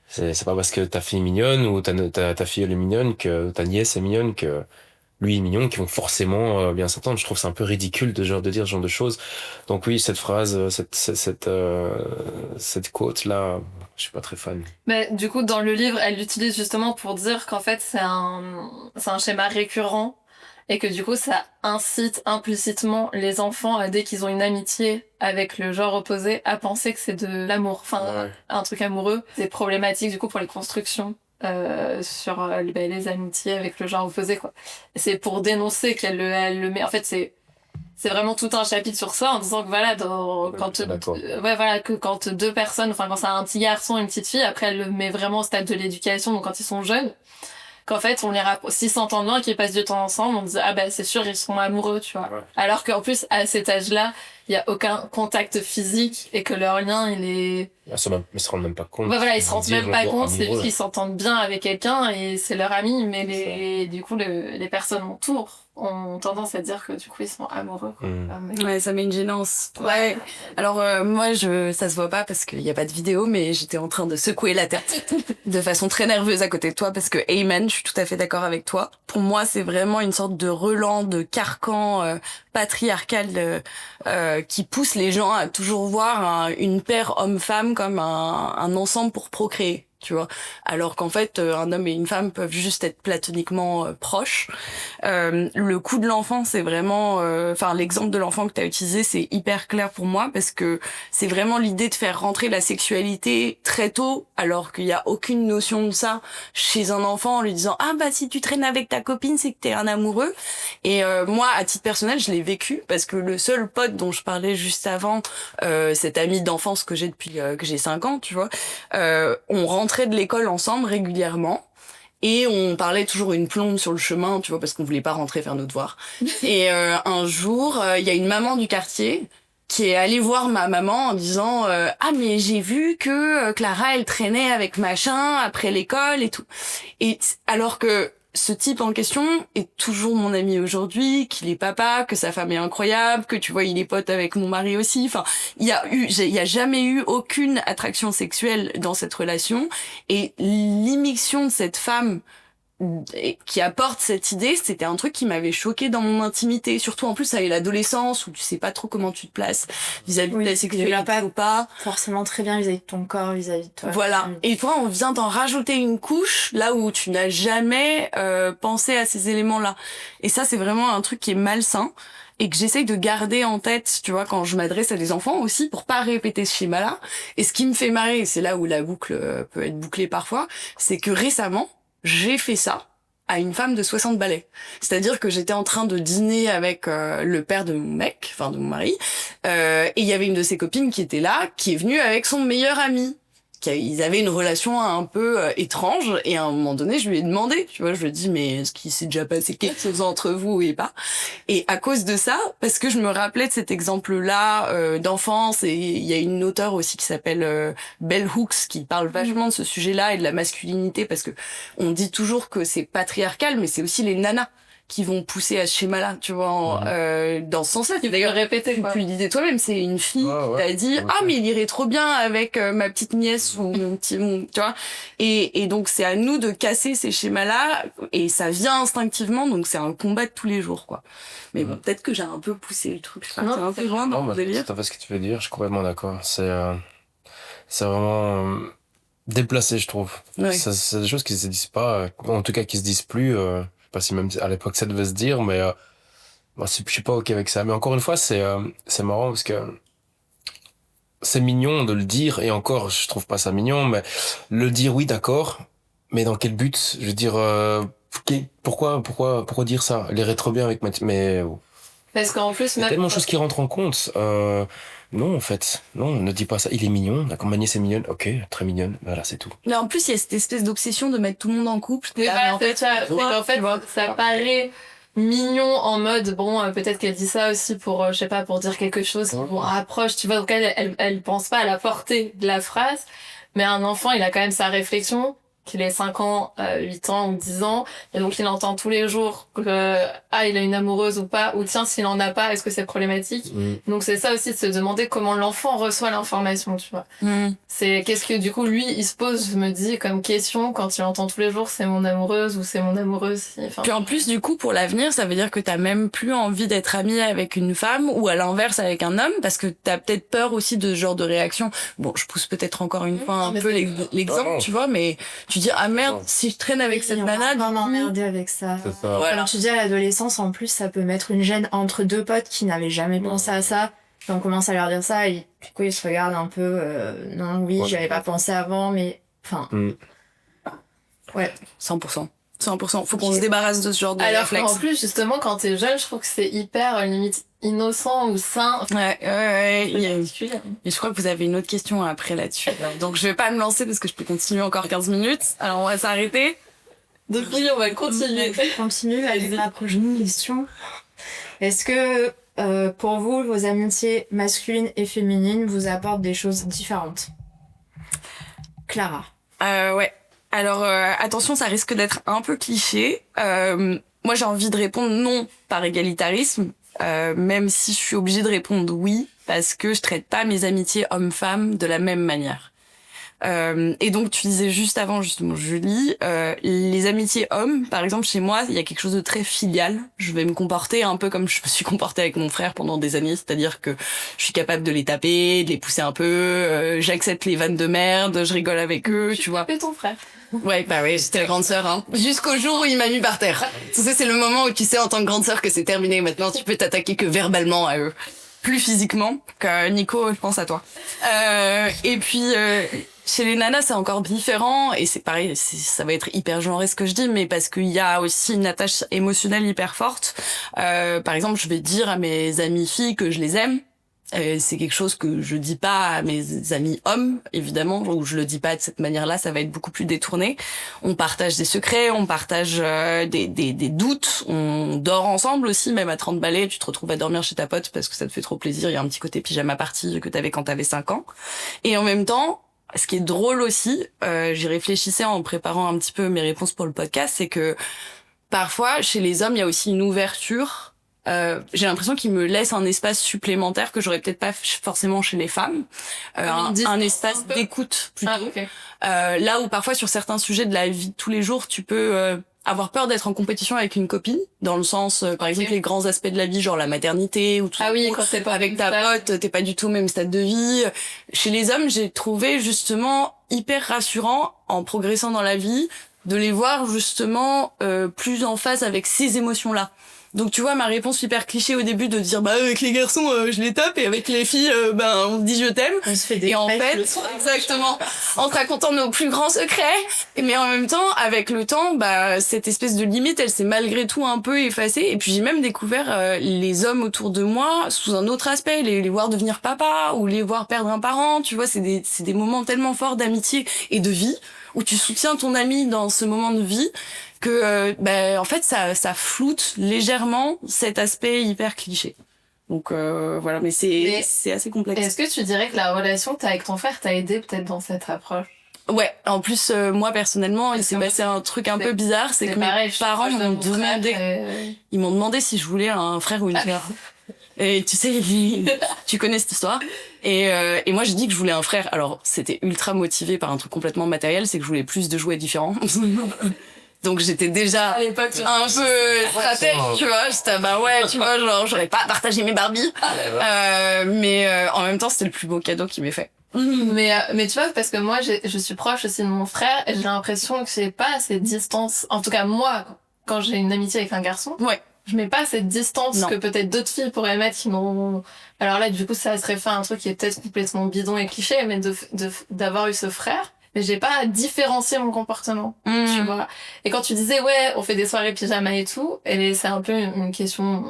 Speaker 4: c'est pas parce que ta fille est mignonne ou ta fille elle est mignonne que ta nièce est mignonne que lui est mignon, qui vont forcément bien s'entendre. Je trouve c'est un peu ridicule de dire ce genre de choses. Donc oui, cette phrase, cette quote là, je suis pas très fan.
Speaker 2: Mais du coup, dans le livre, elle l'utilise justement pour dire qu'en fait, c'est un schéma récurrent et que du coup, ça incite implicitement les enfants, dès qu'ils ont une amitié avec le genre opposé, à penser que c'est de l'amour. Enfin,
Speaker 4: Ouais.
Speaker 2: un truc amoureux. C'est problématique du coup pour les constructions. Sur les amitiés avec le genre opposé, quoi. C'est pour dénoncer elle le met. En fait, c'est vraiment tout un chapitre sur ça en disant que voilà,
Speaker 4: D'accord.
Speaker 2: ouais, voilà, que quand deux personnes, enfin, quand c'est un petit garçon et une petite fille, après, elle le met vraiment au stade de l'éducation, donc quand ils sont jeunes, qu'en fait, on les s'ils s'entendent bien et qu'ils passent du temps ensemble, on dit, ah bah, c'est sûr, ils sont amoureux, tu vois.
Speaker 4: Ouais.
Speaker 2: Alors qu'en plus, à cet âge-là, il y a aucun contact physique et que leur lien, il est,
Speaker 4: Ils se rendent même pas compte.
Speaker 2: ouais, voilà, ils se rendent
Speaker 4: Dire
Speaker 2: même pas
Speaker 4: genre
Speaker 2: compte, c'est
Speaker 4: amoureux.
Speaker 2: juste qu'ils s'entendent bien avec quelqu'un et c'est leur ami, mais du coup, les personnes autour ont tendance à dire que du coup, ils sont amoureux, quoi. Mais-
Speaker 5: Ouais, ça met une gênance. Ouais. Alors moi, ça se voit pas parce qu'il y a pas de vidéo, mais j'étais en train de secouer la tête de façon très nerveuse à côté de toi parce que Amen, je suis tout à fait d'accord avec toi. Pour moi, c'est vraiment une sorte de relan, de carcan patriarcal qui pousse les gens à toujours voir une paire homme-femme comme un ensemble pour procréer. Tu vois, alors qu'en fait un homme et une femme peuvent juste être platoniquement proches. Le coup de l'enfant, c'est vraiment enfin l'exemple de l'enfant que tu as utilisé, c'est hyper clair pour moi parce que c'est vraiment l'idée de faire rentrer la sexualité très tôt alors qu'il y a aucune notion de ça chez un enfant en lui disant ah bah si tu traînes avec ta copine, c'est que t'es un amoureux. Et moi à titre personnel, je l'ai vécu parce que le seul pote dont je parlais juste avant, cet ami d'enfance que j'ai depuis que j'ai 5 ans, tu vois, on rentrait de l'école ensemble régulièrement et on parlait toujours une plombe sur le chemin, tu vois, parce qu'on voulait pas rentrer faire nos devoirs. Et un jour, il y a une maman du quartier qui est allé voir ma maman en disant ah mais j'ai vu que Clara elle traînait avec machin après l'école et tout. Et alors que ce type en question est toujours mon ami aujourd'hui, qu'il est papa, que sa femme est incroyable, que tu vois il est pote avec mon mari aussi. Enfin, il y a jamais eu aucune attraction sexuelle dans cette relation, et l'immixtion de cette femme qui apporte cette idée, c'était un truc qui m'avait choqué dans mon intimité, surtout en plus avec l'adolescence où tu sais pas trop comment tu te places vis-à-vis de la sexualité ou pas.
Speaker 1: Forcément très bien vis-à-vis de ton corps, vis-à-vis de toi.
Speaker 5: Voilà. Et toi, on vient d'en rajouter une couche là où tu n'as jamais pensé à ces éléments-là. Et ça, c'est vraiment un truc qui est malsain et que j'essaye de garder en tête, tu vois, quand je m'adresse à des enfants aussi, pour pas répéter ce schéma-là. Et ce qui me fait marrer, et c'est là où la boucle peut être bouclée parfois, c'est que récemment, j'ai fait ça à une femme de 60 balais. C'est-à-dire que j'étais en train de dîner avec le père de mon mec, enfin de mon mari, et il y avait une de ses copines qui était là, qui est venue avec son meilleur ami. Ils avaient une relation un peu étrange, et à un moment donné, je lui ai demandé, tu vois, je lui ai dit, mais est-ce qu'il s'est déjà passé quelque chose entre vous et pas? Et à cause de ça, parce que je me rappelais de cet exemple-là d'enfance, et il y a une auteure aussi qui s'appelle Bell Hooks, qui parle vachement de ce sujet-là et de la masculinité, parce que on dit toujours que c'est patriarcal, mais c'est aussi les nanas qui vont pousser à ce schéma-là, tu vois, dans ce sens-là. D'ailleurs,
Speaker 2: répéter,
Speaker 5: tu le disais toi-même, c'est une fille qui t'a dit, ah, mais il irait trop bien avec ma petite nièce ou mon petit, tu vois. Et donc, c'est à nous de casser ces schémas-là, et ça vient instinctivement, donc c'est un combat de tous les jours, quoi. Mais bon, peut-être que j'ai un peu poussé le truc. C'est un peu loin dans mon délire.
Speaker 4: Tout à fait ce que tu veux dire, je suis complètement d'accord. C'est vraiment déplacé, je trouve.
Speaker 5: Ouais.
Speaker 4: C'est des choses qui se disent pas, en tout cas qui se disent plus. Je sais pas si même à l'époque ça devait se dire, mais moi, je suis pas ok avec ça. Mais encore une fois, c'est marrant parce que c'est mignon de le dire, et encore, je trouve pas ça mignon, mais le dire, oui, d'accord, mais dans quel but? Je veux dire, pourquoi dire ça? Elle irait trop bien avec mais
Speaker 2: Parce qu'en plus,
Speaker 4: il y a tellement de choses qui rentrent en compte. Non, en fait, non, ne dis pas ça. Il est mignon, d'accord, ma nièce est mignonne, ok, très mignonne, voilà, c'est tout.
Speaker 5: Mais en plus, il y a cette espèce d'obsession de mettre tout le monde en couple.
Speaker 2: Mais
Speaker 5: Ah,
Speaker 2: en fait, ça paraît mignon en mode, bon, peut-être qu'elle dit ça aussi pour, je sais pas, pour dire quelque chose qui vous rapproche, tu vois, donc elle pense pas à la portée de la phrase, mais un enfant, il a quand même sa réflexion, qu'il ait 5 ans, 8 ans ou 10 ans, et donc il entend tous les jours que, il a une amoureuse ou pas, ou tiens, s'il en a pas, est-ce que c'est problématique? Donc c'est ça aussi, de se demander comment l'enfant reçoit l'information, tu vois. C'est qu'est-ce que du coup lui il se pose, je me dis, comme question quand il entend tous les jours c'est mon amoureuse ou c'est mon amoureuse. Enfin,
Speaker 5: puis en plus du coup pour l'avenir ça veut dire que t'as même plus envie d'être amie avec une femme ou à l'inverse avec un homme, parce que t'as peut-être peur aussi de ce genre de réaction. Bon, je pousse peut-être encore une fois un peu l'exemple, tu vois, mais tu dis ah merde, si je traîne avec cette nana,
Speaker 1: vraiment emmerdé avec ça.
Speaker 4: C'est ça.
Speaker 5: Voilà.
Speaker 1: Comme tu dis, à l'adolescence, en plus, ça peut mettre une gêne entre deux potes qui n'avaient jamais pensé à ça. Puis on commence à leur dire ça, et du coup, ils se regardent un peu, non, oui, j'avais pas pensé avant, mais, enfin. Ouais.
Speaker 5: 100%. Faut qu'on se débarrasse de ce genre de réflexe.
Speaker 2: Alors qu'en plus, justement, quand t'es jeune, je trouve que c'est hyper, limite, innocent ou sain.
Speaker 5: Ouais. Et je crois que vous avez une autre question après là-dessus. Donc je vais pas me lancer parce que je peux continuer encore 15 minutes. Alors on va s'arrêter.
Speaker 2: Donc oui, on va continuer.
Speaker 1: On continue avec la prochaine question. Est-ce que, pour vous, vos amitiés masculines et féminines vous apportent des choses différentes? Clara.
Speaker 5: Ouais. Alors attention, ça risque d'être un peu cliché. Moi j'ai envie de répondre non par égalitarisme, même si je suis obligée de répondre oui, parce que je traite pas mes amitiés hommes-femmes de la même manière. Et donc tu disais juste avant, justement, Julie, les amitiés hommes, par exemple chez moi, il y a quelque chose de très filial. Je vais me comporter un peu comme je me suis comportée avec mon frère pendant des années, c'est-à-dire que je suis capable de les taper, de les pousser un peu, j'accepte les vannes de merde, je rigole avec eux, tu vois.
Speaker 2: Et ton frère.
Speaker 5: Ouais, bah ouais, j'étais la grande sœur, hein. Jusqu'au jour où il m'a mis par terre. Tu sais, c'est le moment où tu sais en tant que grande sœur que c'est terminé. Maintenant, tu peux t'attaquer que verbalement à eux. Plus physiquement. Nico, je pense à toi. Et puis, chez les nanas, c'est encore différent. Et c'est pareil, ça va être hyper genré ce que je dis, mais parce qu'il y a aussi une attache émotionnelle hyper forte. Par exemple, je vais dire à mes amies filles que je les aime. C'est quelque chose que je dis pas à mes amis hommes, évidemment, ou je le dis pas de cette manière-là, ça va être beaucoup plus détourné. On partage des secrets, on partage des doutes, on dort ensemble aussi, même à 30 balais, tu te retrouves à dormir chez ta pote parce que ça te fait trop plaisir, il y a un petit côté pyjama party que t'avais quand t'avais 5 ans. Et en même temps, ce qui est drôle aussi, j'y réfléchissais en préparant un petit peu mes réponses pour le podcast, c'est que parfois, chez les hommes, il y a aussi une ouverture. J'ai l'impression qu'ils me laissent un espace supplémentaire que j'aurais peut-être pas forcément chez les femmes. Un espace d'écoute plutôt.
Speaker 2: Ah, ok.
Speaker 5: Là où parfois sur certains sujets de la vie de tous les jours, tu peux avoir peur d'être en compétition avec une copine, dans le sens, par exemple, les grands aspects de la vie, genre la maternité ou tout.
Speaker 2: Ah oui, quand t'es pas
Speaker 5: avec ta pote, t'es pas du tout au même stade de vie. Chez les hommes, j'ai trouvé justement hyper rassurant en progressant dans la vie de les voir justement plus en phase avec ces émotions-là. Donc tu vois, ma réponse hyper cliché au début de dire avec les garçons je les tape et avec les filles on dit je t'aime.
Speaker 1: On se fait des
Speaker 5: Et en
Speaker 1: crêpes
Speaker 5: fait,
Speaker 1: le soir.
Speaker 5: exactement, en te racontant nos plus grands secrets. Mais en même temps, avec le temps, cette espèce de limite, elle s'est malgré tout un peu effacée. Et puis j'ai même découvert les hommes autour de moi sous un autre aspect, les voir devenir papa ou les voir perdre un parent. Tu vois, c'est des moments tellement forts d'amitié et de vie où tu soutiens ton ami dans ce moment de vie que en fait ça floute légèrement cet aspect hyper cliché. Donc voilà, mais c'est assez complexe.
Speaker 2: Est-ce que tu dirais que la relation que t'as avec ton frère t'a aidé peut-être dans cette approche?
Speaker 5: Ouais, en plus moi personnellement, il s'est passé un truc un peu bizarre, c'est que
Speaker 2: pareil,
Speaker 5: mes parents m'ont demandé, ils m'ont demandé si je voulais un frère ou une sœur. Et tu sais, tu connais cette histoire. Et moi, j'ai dit que je voulais un frère. Alors, c'était ultra motivé par un truc complètement matériel, c'est que je voulais plus de jouets différents. Donc, j'étais déjà
Speaker 2: à l'époque
Speaker 5: un peu stratège, tu vois. J'étais, tu vois, genre, j'aurais pas partagé mes Barbies. Mais en même temps, c'était le plus beau cadeau qui m'ait fait.
Speaker 2: Mais tu vois, parce que moi, je suis proche aussi de mon frère, et j'ai l'impression que j'ai pas cette distance. En tout cas, moi, quand j'ai une amitié avec un garçon.
Speaker 5: Ouais.
Speaker 2: Je mets pas cette distance
Speaker 5: Non.
Speaker 2: que peut-être d'autres filles pourraient mettre qui m'ont... Alors là, du coup, ça serait fait un truc qui est peut-être complètement bidon et cliché, mais d'avoir eu ce frère. Mais j'ai pas différencié mon comportement, tu vois. Et quand tu disais, ouais, on fait des soirées pyjama et tout, et c'est un peu une question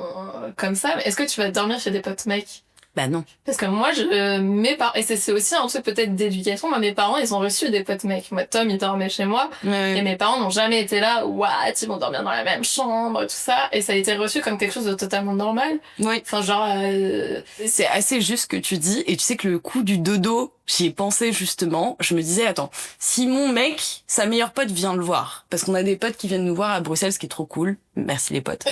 Speaker 2: comme ça, mais est-ce que tu vas dormir chez des potes mecs?
Speaker 5: Bah non.
Speaker 2: Parce que moi, mes parents, et c'est aussi un truc peut-être d'éducation, moi, mes parents, ils ont reçu des potes mecs. Moi, Tom, il dormait chez moi, et mes parents n'ont jamais été là, what, ils vont dormir dans la même chambre, tout ça, et ça a été reçu comme quelque chose de totalement normal.
Speaker 5: Oui.
Speaker 2: Enfin, genre,
Speaker 5: C'est assez juste ce que tu dis, et tu sais que le coup du dodo, j'y ai pensé justement. Je me disais, attends, si mon mec, sa meilleure pote vient le voir, parce qu'on a des potes qui viennent nous voir à Bruxelles, ce qui est trop cool. Merci les potes.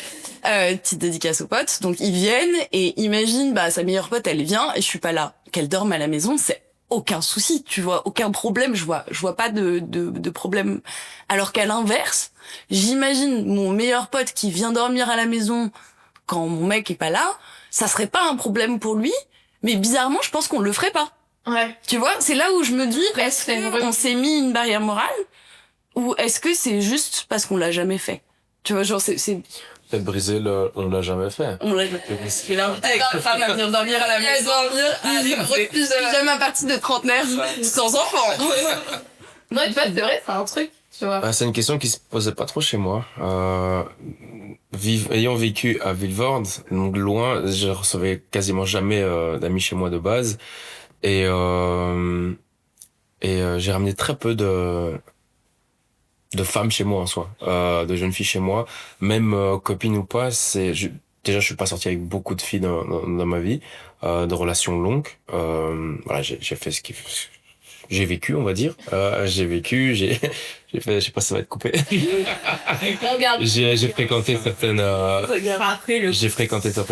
Speaker 5: Petite dédicace aux potes. Donc ils viennent et imagine, sa meilleure pote, elle vient et je suis pas là. Qu'elle dorme à la maison, c'est aucun souci, tu vois, aucun problème. Je vois pas de problème. Alors qu'à l'inverse, j'imagine mon meilleur pote qui vient dormir à la maison quand mon mec est pas là, ça serait pas un problème pour lui, mais bizarrement, je pense qu'on le ferait pas.
Speaker 2: ouais.
Speaker 5: Tu vois, c'est là où je me dis, est-ce qu'on s'est mis une barrière morale ou est-ce que c'est juste parce qu'on l'a jamais fait? Tu vois, genre, c'est...
Speaker 4: Peut-être briser on l'a jamais fait.
Speaker 5: On l'a jamais fait. Là, avec ta femme à venir dormir à la maison. Pyjama partie de trentenaire sans enfant.
Speaker 2: Non, tu vois, c'est vrai, c'est un truc, tu vois.
Speaker 4: C'est une question qui se posait pas trop chez moi. Ayant vécu à Vilvoorde, donc loin, je recevais quasiment jamais d'amis chez moi de base. Et j'ai ramené très peu de femmes chez moi en soi, de jeunes filles chez moi, même copines ou pas. Déjà, je suis pas sorti avec beaucoup de filles dans ma vie, de relations longues. Voilà, j'ai fait j'ai vécu, on va dire. J'ai vécu, j'ai fait, je sais pas si ça va être coupé. J'ai fréquenté certaines,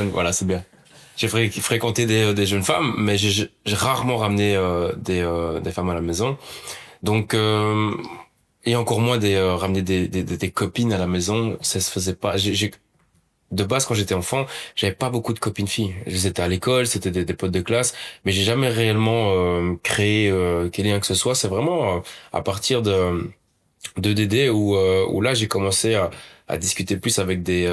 Speaker 4: voilà, c'est bien. J'ai fréquenté des jeunes femmes, mais j'ai rarement ramené des femmes à la maison. Donc et encore moins ramener des copines à la maison, ça se faisait pas. De base, quand j'étais enfant, j'avais pas beaucoup de copines filles. J'étais à l'école, c'était des potes de classe, mais j'ai jamais réellement créé quel lien que ce soit. C'est vraiment à partir de Dédé où là j'ai commencé à discuter plus avec des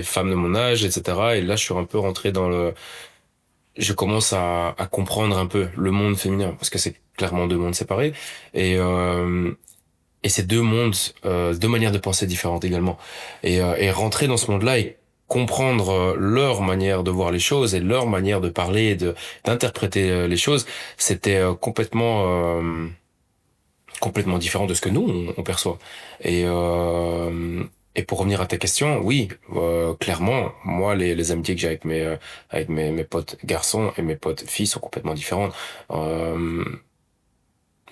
Speaker 4: femmes de mon âge, etc. Et là je suis un peu rentré je commence à comprendre un peu le monde féminin, parce que c'est clairement deux mondes séparés, et c'est deux mondes, deux manières de penser différentes également. Et rentrer dans ce monde-là et comprendre leur manière de voir les choses et leur manière de parler et d'interpréter les choses, c'était complètement différent de ce que nous on perçoit. Et pour revenir à ta question, oui, clairement, moi les amitiés que j'ai avec mes potes garçons et mes potes filles sont complètement différentes.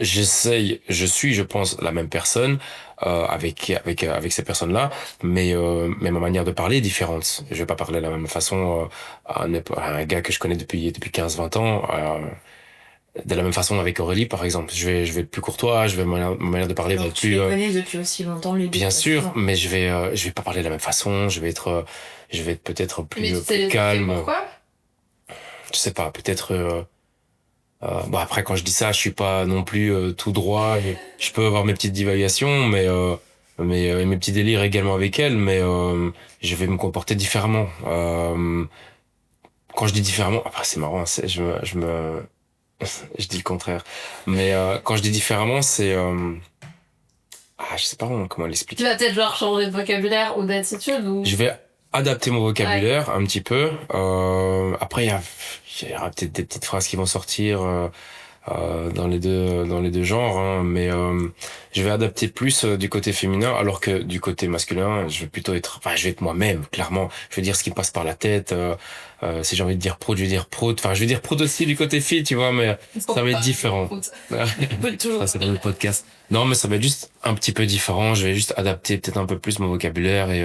Speaker 4: Je pense la même personne avec ces personnes-là, mais ma manière de parler est différente. Je vais pas parler de la même façon à un gars que je connais depuis 15-20 ans. De la même façon avec Aurélie, par exemple. Je vais être plus courtois, ma manière de parler va
Speaker 1: Alors,
Speaker 4: être
Speaker 1: tu
Speaker 4: plus...
Speaker 1: les connais depuis aussi longtemps, les deux.
Speaker 4: bien sûr, mais je vais pas parler de la même façon, je vais être peut-être
Speaker 2: Mais tu sais
Speaker 4: plus
Speaker 2: les
Speaker 4: calme.
Speaker 2: pourquoi?
Speaker 4: Je sais pas, peut-être... bon, après, quand je dis ça, je suis pas non plus tout droit. Je peux avoir mes petites divagations, mais mes petits délires également avec elle, mais je vais me comporter différemment. Quand je dis différemment, après c'est marrant, je dis le contraire. Mais quand je dis différemment, c'est je sais pas vraiment comment
Speaker 2: Tu
Speaker 4: l'expliquer.
Speaker 2: vas peut-être genre changer de vocabulaire ou d'attitude ou...
Speaker 4: Je vais adapter mon vocabulaire un petit peu. Après, il y aura peut-être des petites phrases qui vont sortir dans les deux genres, hein, mais je vais adapter plus du côté féminin, alors que du côté masculin, je vais être moi-même, clairement. Je vais dire ce qui me passe par la tête. Si j'ai envie de dire prod, je vais dire prod. Enfin, je vais dire prod aussi du côté fille, tu vois, mais ça va être différent. Ça, c'est pas le podcast. Non, mais ça va être juste un petit peu différent. Je vais juste adapter peut-être un peu plus mon vocabulaire et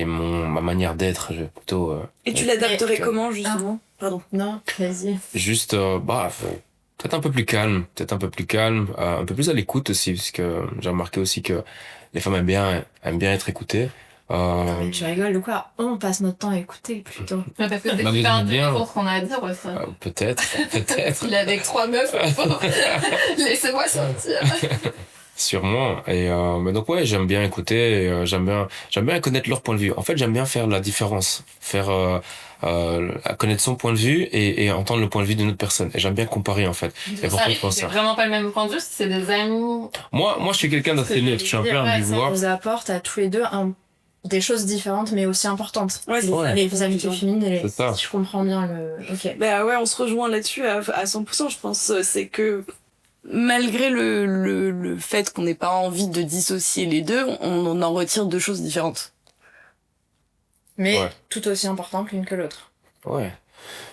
Speaker 4: ma manière d'être. Je vais plutôt.
Speaker 5: Et tu l'adapterais
Speaker 1: Et-
Speaker 5: comment, justement? Pardon.
Speaker 1: Non, vas-y.
Speaker 4: Juste, peut-être un peu plus calme, un peu plus à l'écoute aussi, parce que j'ai remarqué aussi que les femmes aiment bien être écoutées.
Speaker 1: Mais tu rigoles ou quoi? On passe notre temps à écouter plutôt.
Speaker 2: Mais parce que
Speaker 4: Bah,
Speaker 2: c'est
Speaker 4: mais
Speaker 2: super
Speaker 4: j'aime bien.
Speaker 2: intéressant ce qu'on a à dire, ouais, ça.
Speaker 4: Peut-être.
Speaker 2: Il est avec 3 meufs, laissez-moi sortir.
Speaker 4: Sûrement. Et mais donc ouais, j'aime bien écouter, et, j'aime bien connaître leur point de vue. En fait, j'aime bien faire la différence, connaître son point de vue et entendre le point de vue d'une autre personne. Et j'aime bien comparer en fait. Et pourquoi je pense
Speaker 2: C'est
Speaker 4: ça?
Speaker 2: vraiment pas le même point de vue, si c'est des amis.
Speaker 4: Moi, je suis quelqu'un d'assez neutre. Je suis un peu
Speaker 1: Ça
Speaker 4: ambivore.
Speaker 1: nous apporte à tous les deux des choses différentes mais aussi importantes.
Speaker 5: Ouais, c'est
Speaker 4: Ouais.
Speaker 1: Les amitiés féminines,
Speaker 4: C'est ça.
Speaker 1: si je comprends bien le... Ok.
Speaker 5: Bah ouais, on se rejoint là-dessus à 100%, je pense. C'est que malgré le fait qu'on n'ait pas envie de dissocier les deux, on en retire deux choses différentes.
Speaker 1: Mais
Speaker 4: Ouais.
Speaker 1: tout aussi importantes l'une que l'autre.
Speaker 4: Ouais.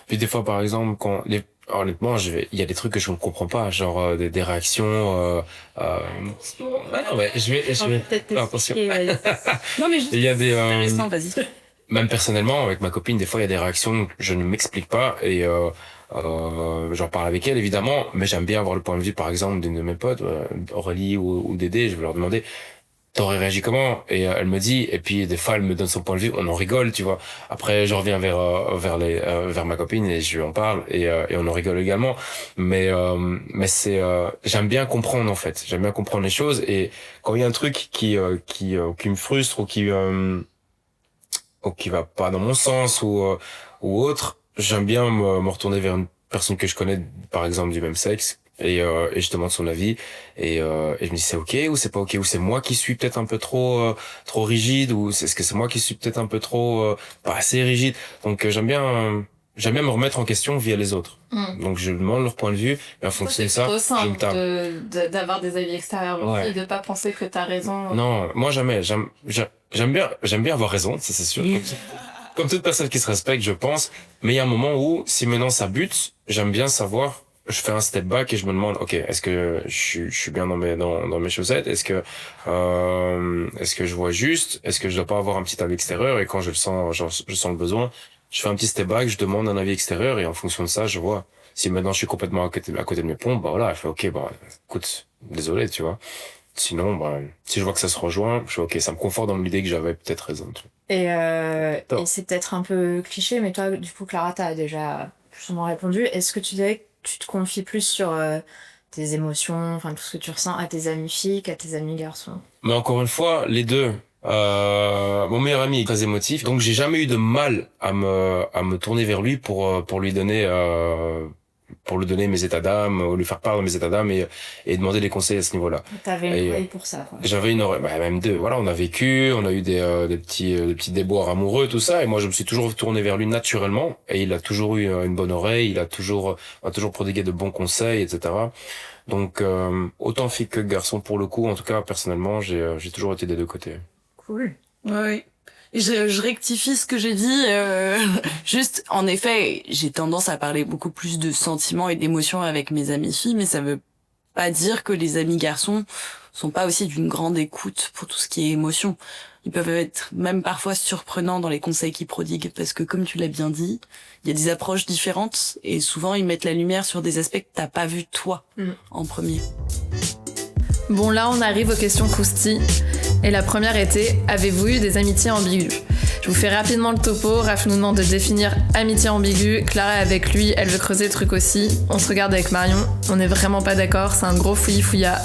Speaker 4: Puis des fois, par exemple, honnêtement, il y a des trucs que je ne comprends pas, genre des réactions. Non, mais je vais.
Speaker 1: Peut-être
Speaker 4: Attention.
Speaker 1: t'expliquer, ouais.
Speaker 5: Non mais juste
Speaker 4: Il y a des.
Speaker 5: intéressant, vas-y.
Speaker 4: Même personnellement, avec ma copine, des fois, il y a des réactions que je ne m'explique pas et j'en parle avec elle évidemment, mais j'aime bien avoir le point de vue, par exemple, d'une de mes potes, Aurélie ou Dédé. Je vais leur demander, t'aurais réagi comment? Et elle me dit, et puis des fois elle me donne son point de vue, on en rigole, tu vois. Après je reviens vers ma copine et je lui en parle et on en rigole également. Mais c'est j'aime bien comprendre en fait, j'aime bien comprendre les choses et quand il y a un truc qui me frustre ou qui va pas dans mon sens ou autre, j'aime bien me retourner vers une personne que je connais, par exemple du même sexe. Et je demande son avis et je me dis c'est ok ou c'est pas ok ou c'est moi qui suis peut-être un peu trop rigide ou est-ce que c'est moi qui suis peut-être un peu trop pas assez rigide. Donc j'aime bien me remettre en question via les autres. Donc je demande leur point de vue et en fonction de ça
Speaker 2: C'est trop
Speaker 4: je me tape.
Speaker 2: simple d'avoir des avis extérieurs aussi
Speaker 4: Ouais.
Speaker 2: et de pas penser que t'as raison.
Speaker 4: Non, moi jamais. J'aime bien avoir raison, ça c'est sûr. Comme toute personne qui se respecte, je pense. Mais il y a un moment où, si maintenant ça bute, j'aime bien savoir. Je fais un step back et je me demande, ok, est-ce que je suis bien dans mes chaussettes? Est-ce que je vois juste? Est-ce que je dois pas avoir un petit avis extérieur? Et quand je le sens, je sens le besoin, je fais un petit step back, je demande un avis extérieur et en fonction de ça, je vois. Si maintenant je suis complètement à côté de mes pompes, bah voilà, je fais ok, bah écoute, désolé, tu vois. Sinon, bah, si je vois que ça se rejoint, je fais ok, ça me conforte dans l'idée que j'avais peut-être raison. Tu vois.
Speaker 1: Et c'est peut-être un peu cliché, mais toi, du coup, Clara, t'as déjà plus ou moins répondu. Est-ce que tu dirais que tu te confies plus sur tes émotions, enfin tout ce que tu ressens à tes amis filles qu'à tes amis garçons?
Speaker 4: Mais encore une fois, les deux. Mon meilleur ami est très émotif, donc j'ai jamais eu de mal à me tourner vers lui pour lui donner pour lui donner mes états d'âme, ou lui faire part de mes états d'âme et demander des conseils à ce niveau-là.
Speaker 1: T'avais
Speaker 4: Et,
Speaker 1: une oreille pour ça, quoi.
Speaker 4: J'avais une oreille, même deux. Voilà, on a vécu, on a eu des petits déboires amoureux, tout ça. Et moi, je me suis toujours tourné vers lui naturellement. Et il a toujours eu une bonne oreille. Il a toujours prodigué de bons conseils, etc. Donc, autant fille que garçon pour le coup. En tout cas, personnellement, j'ai toujours été des deux côtés.
Speaker 1: Cool.
Speaker 5: Ouais. Et je rectifie ce que j'ai dit. Juste, en effet, j'ai tendance à parler beaucoup plus de sentiments et d'émotions avec mes amis filles, mais ça veut pas dire que les amis garçons sont pas aussi d'une grande écoute pour tout ce qui est émotion. Ils peuvent être même parfois surprenants dans les conseils qu'ils prodiguent, parce que comme tu l'as bien dit, il y a des approches différentes et souvent ils mettent la lumière sur des aspects que t'as pas vu toi en premier.
Speaker 2: Bon, là, on arrive aux questions croustilles. Et la première était, avez-vous eu des amitiés ambiguës? Je vous fais rapidement le topo. Raph nous demande de définir amitié ambiguë. Clara est avec lui, elle veut creuser le truc aussi. On se regarde avec Marion. On n'est vraiment pas d'accord, c'est un gros fouillis-fouillas.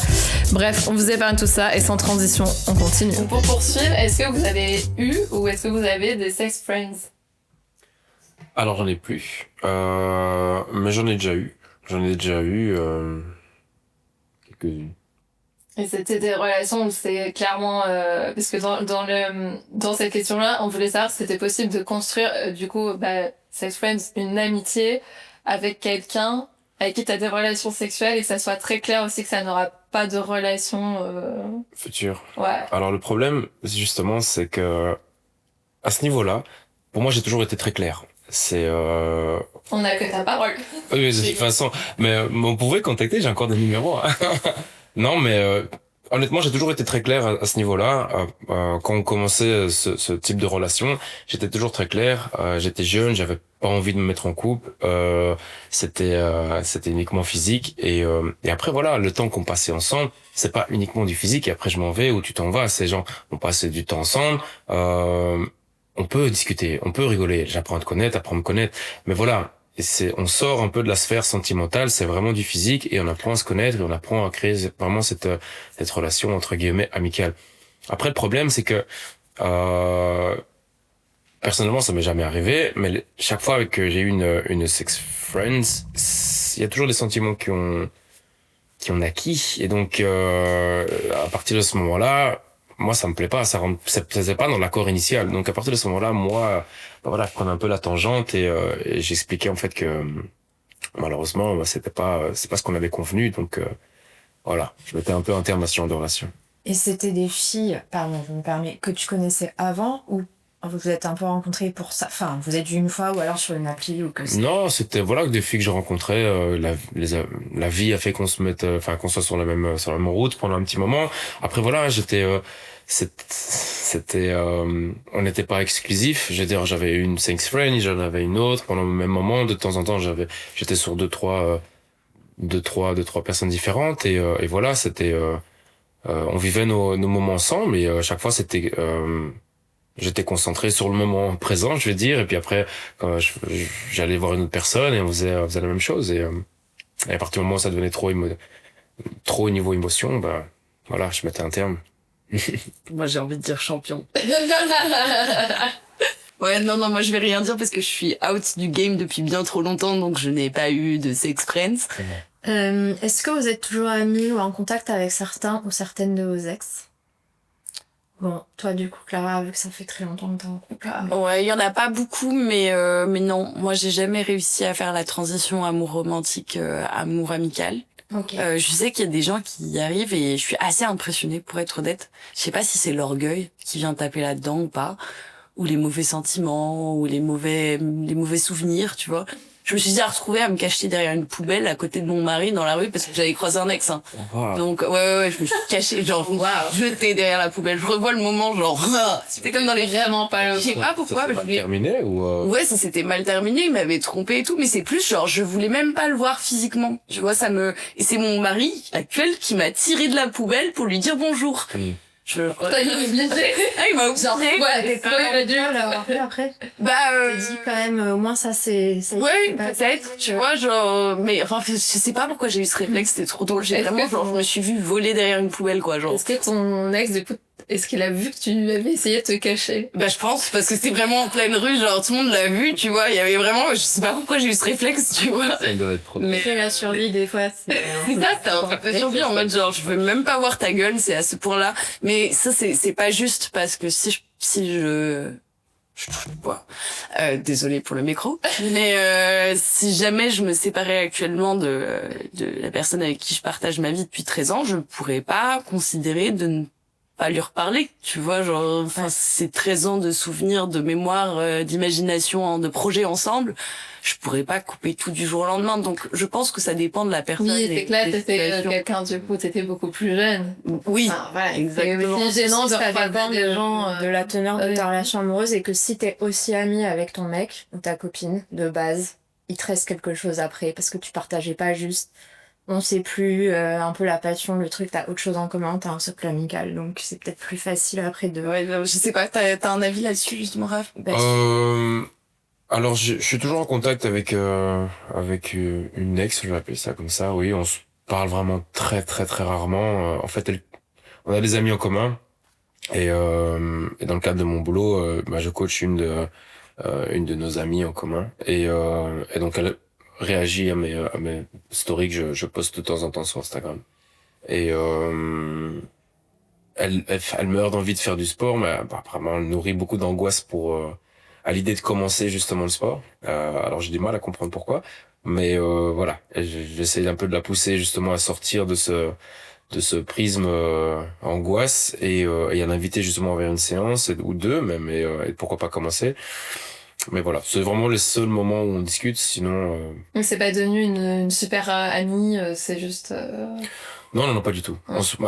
Speaker 2: Bref, on vous épargne tout ça et sans transition, on continue. Donc pour poursuivre, est-ce que vous avez eu ou est-ce que vous avez des sex friends?
Speaker 4: Alors, j'en ai plus. Mais j'en ai déjà eu. Quelques-unes.
Speaker 2: Et c'était des relations où c'est clairement parce que dans cette question-là, on voulait savoir si c'était possible de construire sex friends, une amitié avec quelqu'un avec qui t'as des relations sexuelles et que ça soit très clair aussi que ça n'aura pas de relation
Speaker 4: Futur.
Speaker 2: Ouais.
Speaker 4: Alors, le problème, justement, c'est que à ce niveau-là, pour moi, j'ai toujours été très clair. C'est
Speaker 2: On a que ta parole.
Speaker 4: Oui, de toute façon, mais on pouvait contacter, j'ai encore des numéros. Hein. Non, mais honnêtement, j'ai toujours été très clair à ce niveau-là. Quand on commençait ce type de relation, j'étais toujours très clair. J'étais jeune, j'avais pas envie de me mettre en couple. C'était uniquement physique. Et après, voilà, le temps qu'on passait ensemble, c'est pas uniquement du physique. Et après, je m'en vais ou tu t'en vas. C'est genre, on passait du temps ensemble. On peut discuter, on peut rigoler. J'apprends à te connaître, apprends à me connaître. Mais voilà. Et on sort un peu de la sphère sentimentale, c'est vraiment du physique et on apprend à se connaître et on apprend à créer vraiment cette relation entre guillemets amicale. Après, le problème, c'est que personnellement, ça m'est jamais arrivé, mais chaque fois que j'ai eu une sex friends, il y a toujours des sentiments qui ont naquis et donc à partir de ce moment-là, moi ça me plaît pas, ça faisait pas dans l'accord initial. Donc à partir de ce moment-là, moi voilà, je prenais un peu la tangente et j'expliquais en fait que malheureusement c'est pas ce qu'on avait convenu. Donc voilà, je mettais un peu un terme à ce genre de relation.
Speaker 1: Et c'était des filles, pardon, je me permets, que tu connaissais avant ou vous vous êtes un peu rencontrés pour ça? Enfin, vous êtes vu une fois ou alors sur une appli ou que c'est...
Speaker 4: Non, c'était voilà des filles que j'ai rencontrées. La vie a fait qu'on se mette, qu'on soit sur la même route pendant un petit moment. Après voilà, on n'était pas exclusifs. Je veux dire, j'avais une sex friend, j'en avais une autre pendant le même moment. De temps en temps, j'étais sur deux trois personnes différentes et voilà, c'était on vivait nos moments ensemble et à chaque fois c'était j'étais concentré sur le moment présent, je vais dire, et puis après j'allais voir une autre personne et on faisait la même chose et à partir du moment où ça devenait trop au niveau émotion, bah voilà, je mettais un terme.
Speaker 5: Moi, j'ai envie de dire champion. Ouais, non, moi je vais rien dire parce que je suis out du game depuis bien trop longtemps, donc je n'ai pas eu de sex friends.
Speaker 1: Est-ce que vous êtes toujours amis ou en contact avec certains ou certaines de vos ex? Bon, toi du coup, Clara, vu que ça fait très longtemps que t'es en couple.
Speaker 5: Ouais, il y en a pas beaucoup, mais non, moi j'ai jamais réussi à faire la transition amour romantique, amour amical.
Speaker 1: Ok.
Speaker 5: Je sais qu'il y a des gens qui y arrivent et je suis assez impressionnée pour être honnête. Je sais pas si c'est l'orgueil qui vient taper là-dedans ou pas, ou les mauvais sentiments, ou les mauvais souvenirs, tu vois. Je me suis déjà retrouvée à me cacher derrière une poubelle à côté de mon mari dans la rue parce que j'avais croisé un ex. Hein.
Speaker 4: Wow.
Speaker 5: Donc ouais, je me suis cachée genre jetée derrière la poubelle. Je revois le moment genre c'était comme dans les
Speaker 2: Vraiment pas le
Speaker 5: je sais pas pourquoi, mais je voulais...
Speaker 4: terminé ou
Speaker 5: Ouais, ça s'était mal terminé, il m'avait trompé et tout, mais c'est plus genre je voulais même pas le voir physiquement. Tu vois, et c'est mon mari actuel qui m'a tiré de la poubelle pour lui dire bonjour.
Speaker 2: Il m'a obligé.
Speaker 5: Ah, il m'a obligé.
Speaker 2: Ouais,
Speaker 1: t'aurais dû l'avoir fait après.
Speaker 5: Bah
Speaker 1: T'as dit quand même, au moins ça c'est...
Speaker 5: ouais, peut-être, tu vois, genre, mais enfin, je sais pas pourquoi j'ai eu ce réflexe, c'était trop drôle, j'ai
Speaker 2: Est-ce
Speaker 5: vraiment,
Speaker 2: que-
Speaker 5: genre, je me suis vue voler derrière une poubelle, quoi, genre.
Speaker 2: Est-ce que ton ex, du coup, Est-ce qu'il a vu que tu avais essayé de te cacher?
Speaker 5: Bah, je pense, parce que c'était vraiment en pleine rue, genre, tout le monde l'a vu, tu vois. Il y avait vraiment, je sais pas pourquoi j'ai eu ce réflexe, tu vois.
Speaker 4: Ça doit être trop.
Speaker 5: Mais
Speaker 1: C'est la survie, des fois.
Speaker 5: c'est ça, t'as un peu survie en mode genre, je veux même pas voir ta gueule, c'est à ce point-là. Mais ça, c'est pas juste, parce que si je touche du bois. Désolée pour le micro. Mais si jamais je me séparais actuellement de la personne avec qui je partage ma vie depuis 13 ans, je pourrais pas considérer de ne pas lui reparler. Tu vois, genre, enfin, c'est 13 ans de souvenirs, de mémoire, d'imagination, de projets ensemble. Je pourrais pas couper tout du jour au lendemain. Donc, je pense que ça dépend de la personne.
Speaker 2: Oui,
Speaker 5: et
Speaker 2: c'est que là,
Speaker 5: des
Speaker 2: t'étais
Speaker 5: situations.
Speaker 2: quelqu'un, du coup, t'étais beaucoup plus jeune.
Speaker 5: Oui,
Speaker 2: Enfin, voilà,
Speaker 5: exactement.
Speaker 2: C'est gênant de
Speaker 1: ça
Speaker 2: reparler
Speaker 1: dépend
Speaker 2: des gens.
Speaker 1: de la teneur de
Speaker 2: ouais.
Speaker 1: ta relation amoureuse et que si t'es aussi amie avec ton mec ou ta copine de base, il te reste quelque chose après parce que tu partageais pas juste, on sait plus, un peu la passion, le truc, t'as autre chose en commun, t'as un socle amical, donc c'est peut-être plus facile après de...
Speaker 5: Ouais, je sais pas, t'as un avis là-dessus, justement, Raph?
Speaker 1: Bah,
Speaker 4: Alors, je suis toujours en contact avec une ex, je vais appeler ça comme ça. Oui, on se parle vraiment très très très rarement. En fait, on a des amis en commun et dans le cadre de mon boulot, bah, je coach une de nos amies en commun et donc elle réagit à mes stories que je poste de temps en temps sur Instagram. Et elle meurt d'envie de faire du sport, mais apparemment elle nourrit beaucoup d'angoisse à l'idée de commencer justement le sport. Alors j'ai du mal à comprendre pourquoi, mais voilà, j'essaie un peu de la pousser justement à sortir de ce prisme angoisse et à l'inviter justement vers une séance ou deux même et pourquoi pas commencer. Mais voilà, c'est vraiment le seul moment où on discute, sinon
Speaker 2: Donc c'est pas devenu une super amie, c'est juste...
Speaker 4: non, pas du tout.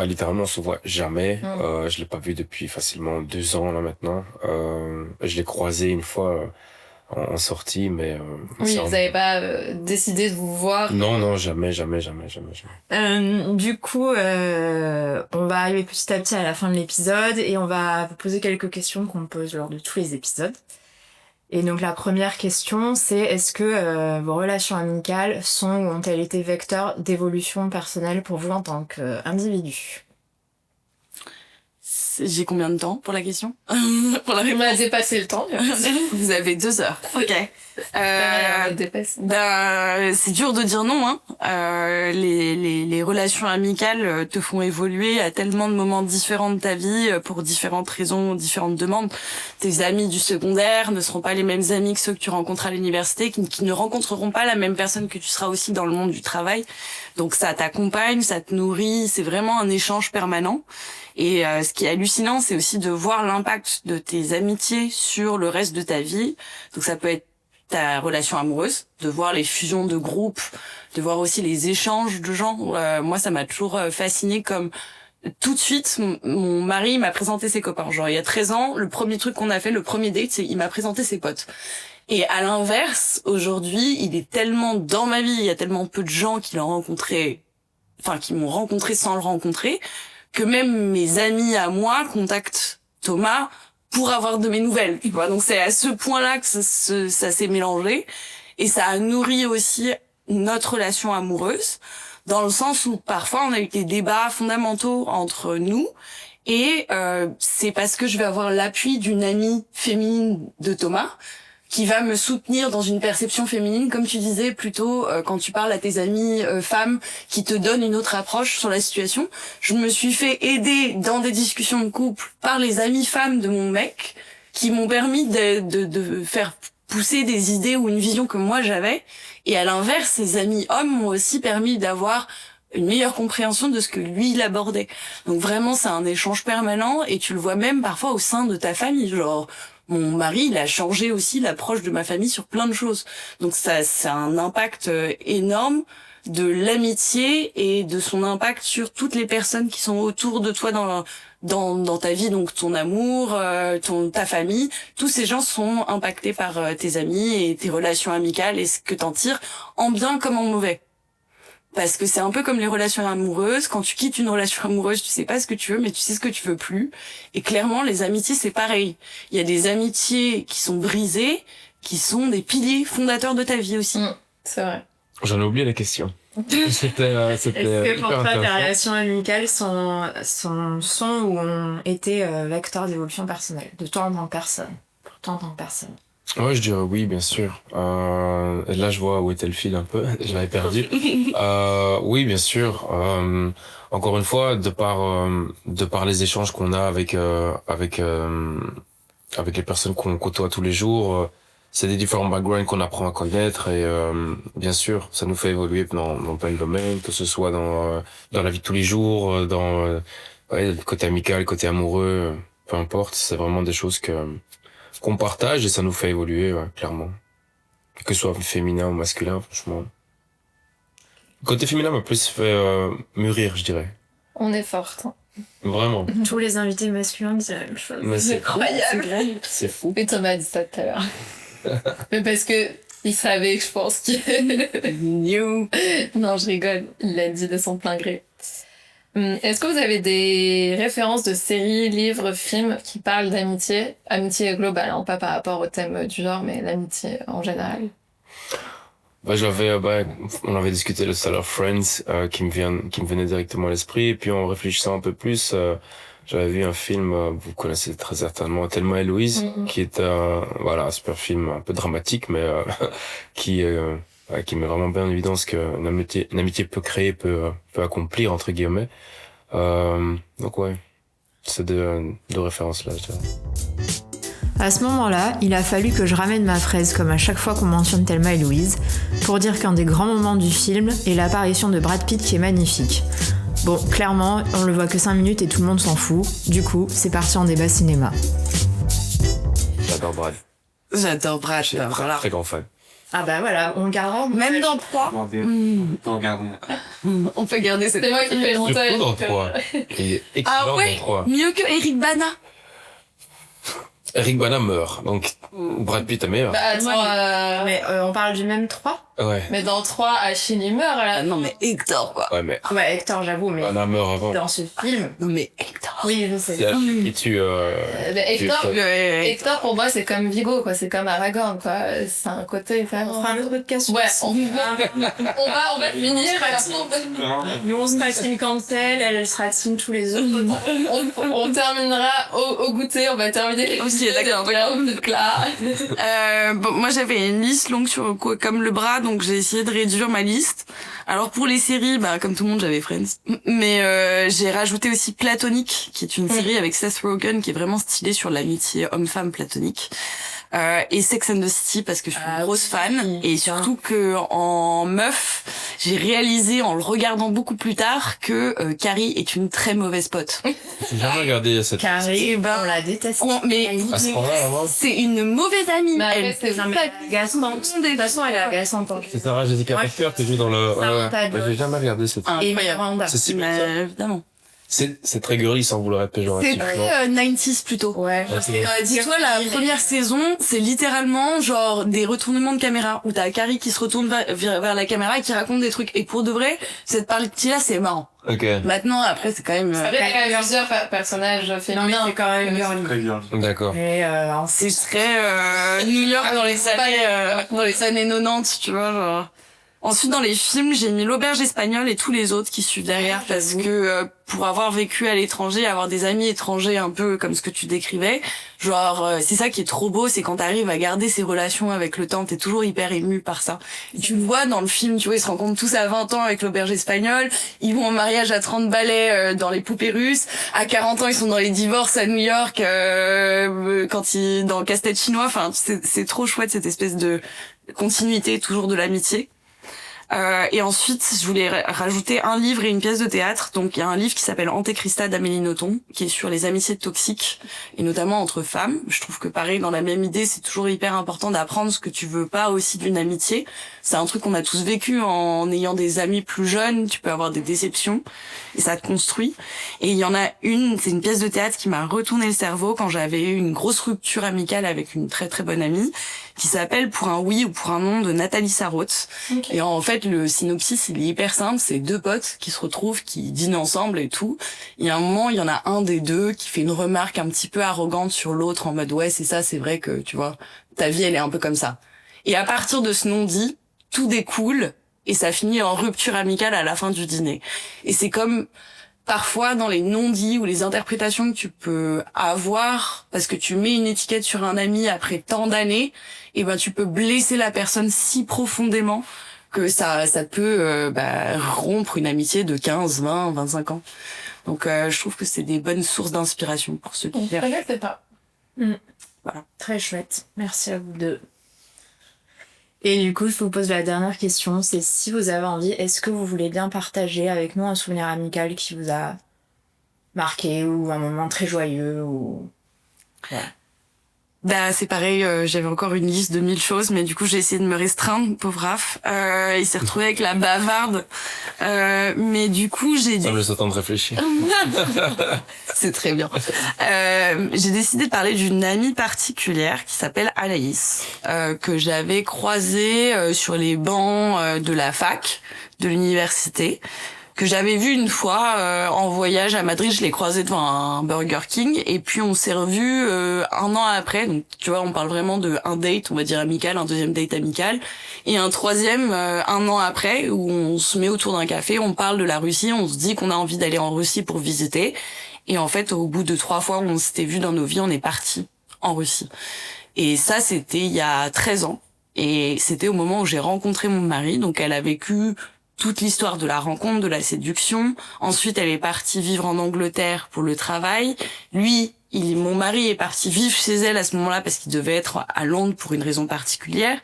Speaker 4: Littéralement, on se voit jamais.
Speaker 2: Mm.
Speaker 4: Je l'ai pas vu depuis facilement 2 ans là maintenant. Je l'ai croisé une fois en sortie, mais
Speaker 2: Oui, vous avez pas décidé de vous voir.
Speaker 4: non, jamais.
Speaker 1: Du coup, on va arriver petit à petit à la fin de l'épisode et on va vous poser quelques questions qu'on pose lors de tous les épisodes. Et donc la première question, c'est est-ce que vos relations amicales sont ou ont-elles été vecteurs d'évolution personnelle pour vous en tant qu'individu?
Speaker 5: J'ai combien de temps pour la question? Pour la
Speaker 2: On a dépassé le temps.
Speaker 5: Vous avez 2 heures. Ok.
Speaker 2: On a dépassé.
Speaker 5: C'est dur de dire non, hein. Les relations amicales te font évoluer à tellement de moments différents de ta vie, pour différentes raisons, différentes demandes. Tes amis du secondaire ne seront pas les mêmes amis que ceux que tu rencontres à l'université, qui ne rencontreront pas la même personne que tu seras aussi dans le monde du travail. Donc ça t'accompagne, ça te nourrit, c'est vraiment un échange permanent. Et ce qui est hallucinant, c'est aussi de voir l'impact de tes amitiés sur le reste de ta vie. Donc ça peut être ta relation amoureuse, de voir les fusions de groupes, de voir aussi les échanges de gens. Moi, ça m'a toujours fascinée comme tout de suite, mon mari m'a présenté ses copains. Genre, il y a 13 ans, le premier truc qu'on a fait, le premier date, c'est il m'a présenté ses potes. Et à l'inverse, aujourd'hui, il est tellement dans ma vie, il y a tellement peu de gens qui l'ont rencontré, enfin, qui m'ont rencontré sans le rencontrer, que même mes amis à moi contactent Thomas pour avoir de mes nouvelles, tu vois. Donc c'est à ce point-là que ça s'est mélangé et ça a nourri aussi notre relation amoureuse dans le sens où parfois on a eu des débats fondamentaux entre nous et c'est parce que je vais avoir l'appui d'une amie féminine de Thomas qui va me soutenir dans une perception féminine, comme tu disais plutôt quand tu parles à tes amies femmes qui te donnent une autre approche sur la situation. Je me suis fait aider dans des discussions de couple par les amies femmes de mon mec qui m'ont permis de faire pousser des idées ou une vision que moi j'avais. Et à l'inverse, ses amis hommes m'ont aussi permis d'avoir une meilleure compréhension de ce que lui il abordait. Donc vraiment c'est un échange permanent et tu le vois même parfois au sein de ta famille, genre mon mari, il a changé aussi l'approche de ma famille sur plein de choses. Donc ça a un impact énorme de l'amitié et de son impact sur toutes les personnes qui sont autour de toi dans ta vie, donc ton amour, ta famille. Tous ces gens sont impactés par tes amis et tes relations amicales et ce que t'en tires, en bien comme en mauvais. Parce que c'est un peu comme les relations amoureuses. Quand tu quittes une relation amoureuse, tu sais pas ce que tu veux, mais tu sais ce que tu veux plus. Et clairement, les amitiés, c'est pareil. Il y a des amitiés qui sont brisées, qui sont des piliers fondateurs de ta vie aussi.
Speaker 2: C'est vrai.
Speaker 4: J'en ai oublié la question. C'était
Speaker 1: Est-ce que pour
Speaker 4: hyper
Speaker 1: toi, tes
Speaker 4: intéressant.
Speaker 1: relations amicales sont ou ont été vecteurs d'évolution personnelle, de toi en tant que personne, pour toi en tant que personne?
Speaker 4: Ouais, je dirais oui, bien sûr. Là, je vois où était le fil un peu. Je l'avais perdu. Oui, bien sûr. Encore une fois, de par les échanges qu'on a avec les personnes qu'on côtoie tous les jours, c'est des différents backgrounds qu'on apprend à connaître et bien sûr, ça nous fait évoluer dans plein de domaines, que ce soit dans la vie de tous les jours, ouais, le côté amical, le côté amoureux, peu importe. C'est vraiment des choses qu'on partage et ça nous fait évoluer, ouais, clairement. Que ce soit féminin ou masculin, franchement. Le côté féminin m'a plus fait mûrir, je dirais.
Speaker 2: On est forte.
Speaker 4: Vraiment.
Speaker 1: Tous les invités masculins disent la même chose.
Speaker 4: Mais c'est
Speaker 2: incroyable.
Speaker 4: C'est fou.
Speaker 2: Et Thomas a dit ça tout à l'heure. Mais parce que il savait, je pense qu'il... Non, je rigole. Il l'a dit de son plein gré. Est-ce que vous avez des références de séries, livres, films qui parlent d'amitié? Amitié globale, hein, pas par rapport au thème du genre, mais l'amitié en général.
Speaker 4: On avait discuté le Star of Friends, qui me venait directement à l'esprit. Et puis en réfléchissant un peu plus, j'avais vu un film, vous connaissez très certainement, Thelma et Louise, qui est un super film un peu dramatique, mais qui met vraiment bien en évidence qu'une amitié peut créer, peut accomplir entre guillemets. Donc ouais, c'est deux références là, je dirais.
Speaker 1: À ce moment-là, il a fallu que je ramène ma fraise comme à chaque fois qu'on mentionne Thelma et Louise, pour dire qu'un des grands moments du film est l'apparition de Brad Pitt qui est magnifique. Bon, clairement, on le voit que 5 minutes et tout le monde s'en fout. Du coup, c'est parti en débat cinéma.
Speaker 4: J'adore Brad.
Speaker 5: J'adore Brad.
Speaker 4: Je suis un très grand fan.
Speaker 1: Ah bah voilà, on gardera.
Speaker 5: Même dans 3, on peut garder cette...
Speaker 2: C'est moi qui fais le
Speaker 4: Surtout
Speaker 2: montage.
Speaker 4: dans 3. Il est excellent
Speaker 5: Ah ouais,
Speaker 4: dans 3.
Speaker 5: mieux que Eric Bana.
Speaker 4: Eric Bana meurt, donc Brad Pitt est meilleur.
Speaker 2: Bah attends,
Speaker 1: Mais on parle du même 3
Speaker 4: Ouais.
Speaker 2: mais dans 3, Achille il meurt à la...
Speaker 5: Ah non mais Hector quoi.
Speaker 4: Ouais, mais
Speaker 1: Ouais, Hector, j'avoue, mais
Speaker 4: Bana meurt avant.
Speaker 1: dans ce film...
Speaker 5: Non mais Hector.
Speaker 1: Oui, je sais.
Speaker 4: C'est Achille qui tue,
Speaker 2: Mais Hector,
Speaker 5: Le-
Speaker 2: Hector pour moi c'est comme Vigo quoi, c'est comme Aragorn quoi, c'est un côté quand même...
Speaker 1: On fera un autre podcast sur
Speaker 2: Ouais,
Speaker 1: ça.
Speaker 2: on va finir
Speaker 1: Nous, on sera team cancel, elle sera team tous les autres.
Speaker 2: on terminera au goûter, on va terminer
Speaker 5: Ok, d'accord.
Speaker 2: Là.
Speaker 5: Bon, moi j'avais une liste longue sur comme le bras, donc j'ai essayé de réduire ma liste. Alors pour les séries, bah comme tout le monde j'avais Friends, mais j'ai rajouté aussi Platonique, qui est une série avec Seth Rogen qui est vraiment stylée sur l'amitié homme-femme platonique. Et Sex and the City parce que je suis une grosse fan et surtout que en meuf j'ai réalisé en le regardant beaucoup plus tard que Carrie est une très mauvaise pote.
Speaker 4: J'ai jamais regardé cette.
Speaker 1: Carré,
Speaker 5: Eh ben,
Speaker 1: on la déteste.
Speaker 5: mais
Speaker 4: À ce point-là, vraiment.
Speaker 5: c'est une mauvaise amie.
Speaker 2: Mais après,
Speaker 5: Elle
Speaker 2: c'est
Speaker 1: Non, mais elle est agaçante. De toute façon, elle est agaçante.
Speaker 4: C'est Sarah Jessica Parker qui joue dans le.
Speaker 1: Ça,
Speaker 4: Ouais, j'ai jamais regardé cette.
Speaker 1: Et
Speaker 5: incroyable.
Speaker 1: Miranda.
Speaker 4: C'est si bien ça.
Speaker 5: Évidemment.
Speaker 4: C'est très girly sans vouloir être
Speaker 5: C'est
Speaker 4: péjoratif. non.
Speaker 5: très 90s plutôt.
Speaker 1: Ouais.
Speaker 4: Ouais, c'est-
Speaker 5: Dis-toi, la première saison, c'est littéralement genre des retournements de caméra où t'as Carrie qui se retourne vers la caméra et qui raconte des trucs. Et pour de vrai, cette partie-là, c'est marrant.
Speaker 4: Ok.
Speaker 5: Maintenant, après, c'est quand même...
Speaker 2: Après, il y a quand même plusieurs personnages
Speaker 1: Non, mais
Speaker 2: féminins.
Speaker 1: c'est quand même girly.
Speaker 4: D'accord.
Speaker 1: Mais
Speaker 5: c'est très New York dans les années 90, tu vois, genre... Ensuite, dans les films, j'ai mis L'Auberge espagnole et tous les autres qui suivent derrière parce que pour avoir vécu à l'étranger, avoir des amis étrangers un peu comme ce que tu décrivais, genre c'est ça qui est trop beau, c'est quand t'arrives à garder ces relations avec le temps, t'es toujours hyper ému par ça. Et tu le vois dans le film, tu vois, ils se rencontrent tous à 20 ans avec L'Auberge espagnole, ils vont en mariage à 30 balais dans les poupées russes, à 40 ans ils sont dans les divorces à New York quand ils dans le casse-tête chinois, enfin c'est trop chouette cette espèce de continuité toujours de l'amitié. Et ensuite, je voulais rajouter un livre et une pièce de théâtre. Donc, il y a un livre qui s'appelle Antéchrista d'Amélie Nothomb, qui est sur les amitiés toxiques, et notamment entre femmes. Je trouve que pareil, dans la même idée, c'est toujours hyper important d'apprendre ce que tu veux pas aussi d'une amitié. C'est un truc qu'on a tous vécu en ayant des amis plus jeunes. Tu peux avoir des déceptions, et ça te construit. Et il y en a une, c'est une pièce de théâtre qui m'a retourné le cerveau quand j'avais eu une grosse rupture amicale avec une très très bonne amie, qui s'appelle Pour un oui ou pour un non de Nathalie Sarraute.
Speaker 2: Okay.
Speaker 5: Et en fait, le synopsis, il est hyper simple. C'est deux potes qui se retrouvent, qui dînent ensemble et tout. Il y a un moment, il y en a un des deux qui fait une remarque un petit peu arrogante sur l'autre en mode, ouais, c'est ça, c'est vrai que, tu vois, ta vie, elle est un peu comme ça. Et à partir de ce non-dit, tout découle et ça finit en rupture amicale à la fin du dîner. Et c'est comme parfois dans les non-dits ou les interprétations que tu peux avoir parce que tu mets une étiquette sur un ami après tant d'années, et ben tu peux blesser la personne si profondément que ça peut rompre une amitié de 15, 20, 25 ans. Donc je trouve que c'est des bonnes sources d'inspiration pour ceux qui cherchent.
Speaker 2: Je sais pas.
Speaker 5: Voilà.
Speaker 1: Très chouette. Merci à vous deux. Et du coup, je vous pose la dernière question, c'est si vous avez envie, est-ce que vous voulez bien partager avec nous un souvenir amical qui vous a marqué ou un moment très joyeux ou... Voilà.
Speaker 5: Bah c'est pareil, j'avais encore une liste de 1000 choses, mais du coup j'ai essayé de me restreindre, pauvre Raph. Il s'est retrouvé avec la bavarde, mais du coup j'ai dit...
Speaker 4: Ça me laisse le temps de réfléchir.
Speaker 5: C'est très bien. J'ai décidé de parler d'une amie particulière qui s'appelle Anaïs, que j'avais croisée sur les bancs de la fac, de l'université, que j'avais vu une fois en voyage à Madrid. Je l'ai croisée devant un Burger King, et puis on s'est revus un an après. Donc tu vois, on parle vraiment de un date, on va dire amical, un deuxième date amical, et un troisième un an après, où on se met autour d'un café, on parle de la Russie, on se dit qu'on a envie d'aller en Russie pour visiter, et en fait au bout de 3 fois où on s'était vu dans nos vies, on est parti en Russie. Et ça c'était il y a 13 ans, et c'était au moment où j'ai rencontré mon mari. Donc elle a vécu toute l'histoire de la rencontre, de la séduction. Ensuite, elle est partie vivre en Angleterre pour le travail. Lui, mon mari est parti vivre chez elle à ce moment-là parce qu'il devait être à Londres pour une raison particulière.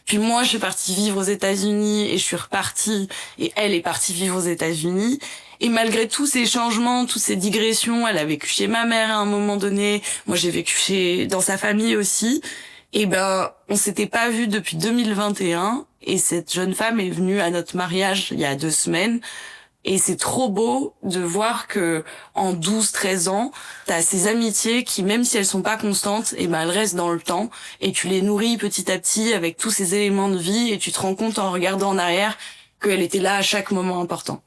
Speaker 5: Puis moi, je suis partie vivre aux États-Unis et je suis repartie, et elle est partie vivre aux États-Unis. Et malgré tous ces changements, toutes ces digressions, elle a vécu chez ma mère à un moment donné. Moi, j'ai vécu dans sa famille aussi. Et ben, on s'était pas vus depuis 2021, et cette jeune femme est venue à notre mariage il y a 2 semaines. Et c'est trop beau de voir que en 12-13 ans, t'as ces amitiés qui, même si elles sont pas constantes, et ben elles restent dans le temps, et tu les nourris petit à petit avec tous ces éléments de vie, et tu te rends compte en regardant en arrière qu'elle était là à chaque moment important.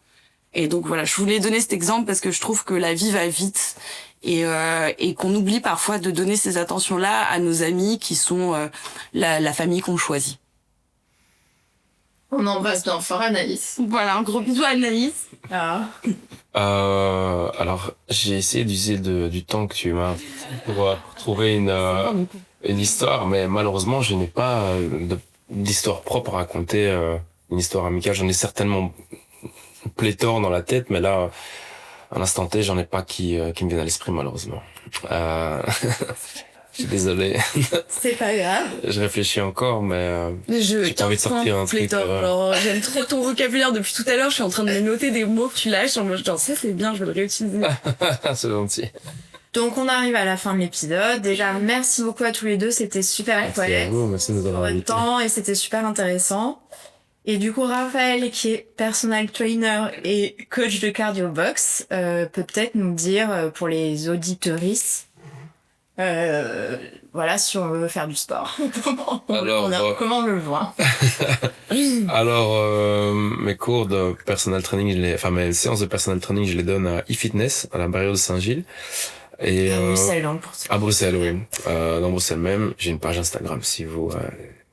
Speaker 5: Et donc voilà, je voulais donner cet exemple parce que je trouve que la vie va vite, et qu'on oublie parfois de donner ces attentions-là à nos amis qui sont la famille qu'on choisit.
Speaker 2: On embrasse bien fort Anaïs.
Speaker 5: Voilà, un gros bisou à Anaïs.
Speaker 1: Ah.
Speaker 4: Alors, j'ai essayé d'user du temps que tu m'as pour trouver une histoire, mais malheureusement, je n'ai pas d'histoire propre à raconter, une histoire amicale. J'en ai certainement pléthore dans la tête, mais là, à l'instant T, j'en ai pas qui me viennent à l'esprit, malheureusement. Je suis désolé.
Speaker 1: C'est pas grave.
Speaker 4: Je réfléchis encore, mais j'ai pas envie de sortir un truc.
Speaker 5: Alors, j'aime trop ton vocabulaire depuis tout à l'heure. Je suis en train de me noter des mots que tu lâches. Genre, ça c'est bien, je vais le réutiliser.
Speaker 4: C'est gentil.
Speaker 1: Donc on arrive à la fin de l'épisode. Déjà, merci beaucoup à tous les deux, c'était super incroyable.
Speaker 4: Merci de nous avoir
Speaker 1: En même
Speaker 4: invités.
Speaker 1: temps, et c'était super intéressant. Et du coup, Raphaël, qui est personal trainer et coach de cardio box, peut peut-être nous dire pour les auditeuristes, voilà, si on veut faire du sport.
Speaker 4: Alors,
Speaker 1: comment on le voit?
Speaker 4: Alors, mes cours de personal training, mes séances de personal training, je les donne à eFitness, à la barrière de Saint-Gilles. Et,
Speaker 1: À Bruxelles, donc, pour ça.
Speaker 4: à Bruxelles, oui. Dans Bruxelles même. J'ai une page Instagram si vous,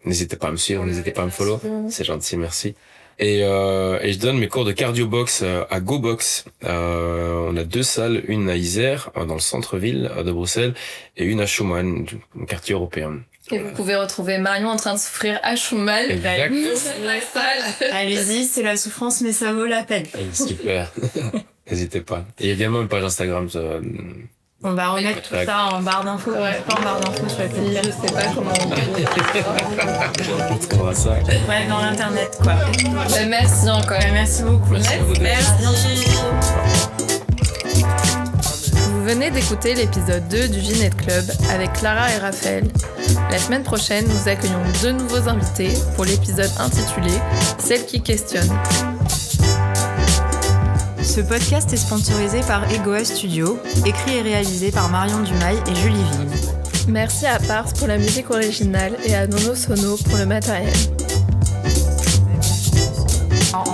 Speaker 4: n'hésitez pas à me suivre, n'hésitez pas à me follow. C'est gentil, merci. Et je donne mes cours de cardio box à GoBox. On a 2 salles, une à Isère, dans le centre-ville de Bruxelles, et une à Schumann, un quartier européen.
Speaker 2: Et vous pouvez retrouver Marion en train de souffrir à Schumann.
Speaker 4: Exact.
Speaker 2: Dans la salle.
Speaker 1: Allez-y, c'est la souffrance, mais ça vaut la peine.
Speaker 4: Super. N'hésitez pas. Et il y a également une page Instagram.
Speaker 1: On va remettre tout ça en barre d'infos.
Speaker 2: Ouais.
Speaker 1: Pas en barre d'infos sur la télé.
Speaker 2: Je sais pas comment on dit.
Speaker 4: On trouvera ça.
Speaker 1: Ouais, dans l'internet, quoi.
Speaker 2: Bah, merci encore.
Speaker 1: Ouais, merci beaucoup.
Speaker 5: Merci.
Speaker 2: Vous venez d'écouter l'épisode 2 du Ginette Club avec Clara et Raphaël. La semaine prochaine, nous accueillons 2 nouveaux invités pour l'épisode intitulé « Celle qui questionne ».
Speaker 1: Ce podcast est sponsorisé par Egoa Studio, écrit et réalisé par Marion Dumail et Julie Vigne.
Speaker 2: Merci à Pars pour la musique originale et à Nono Sono pour le matériel.
Speaker 1: En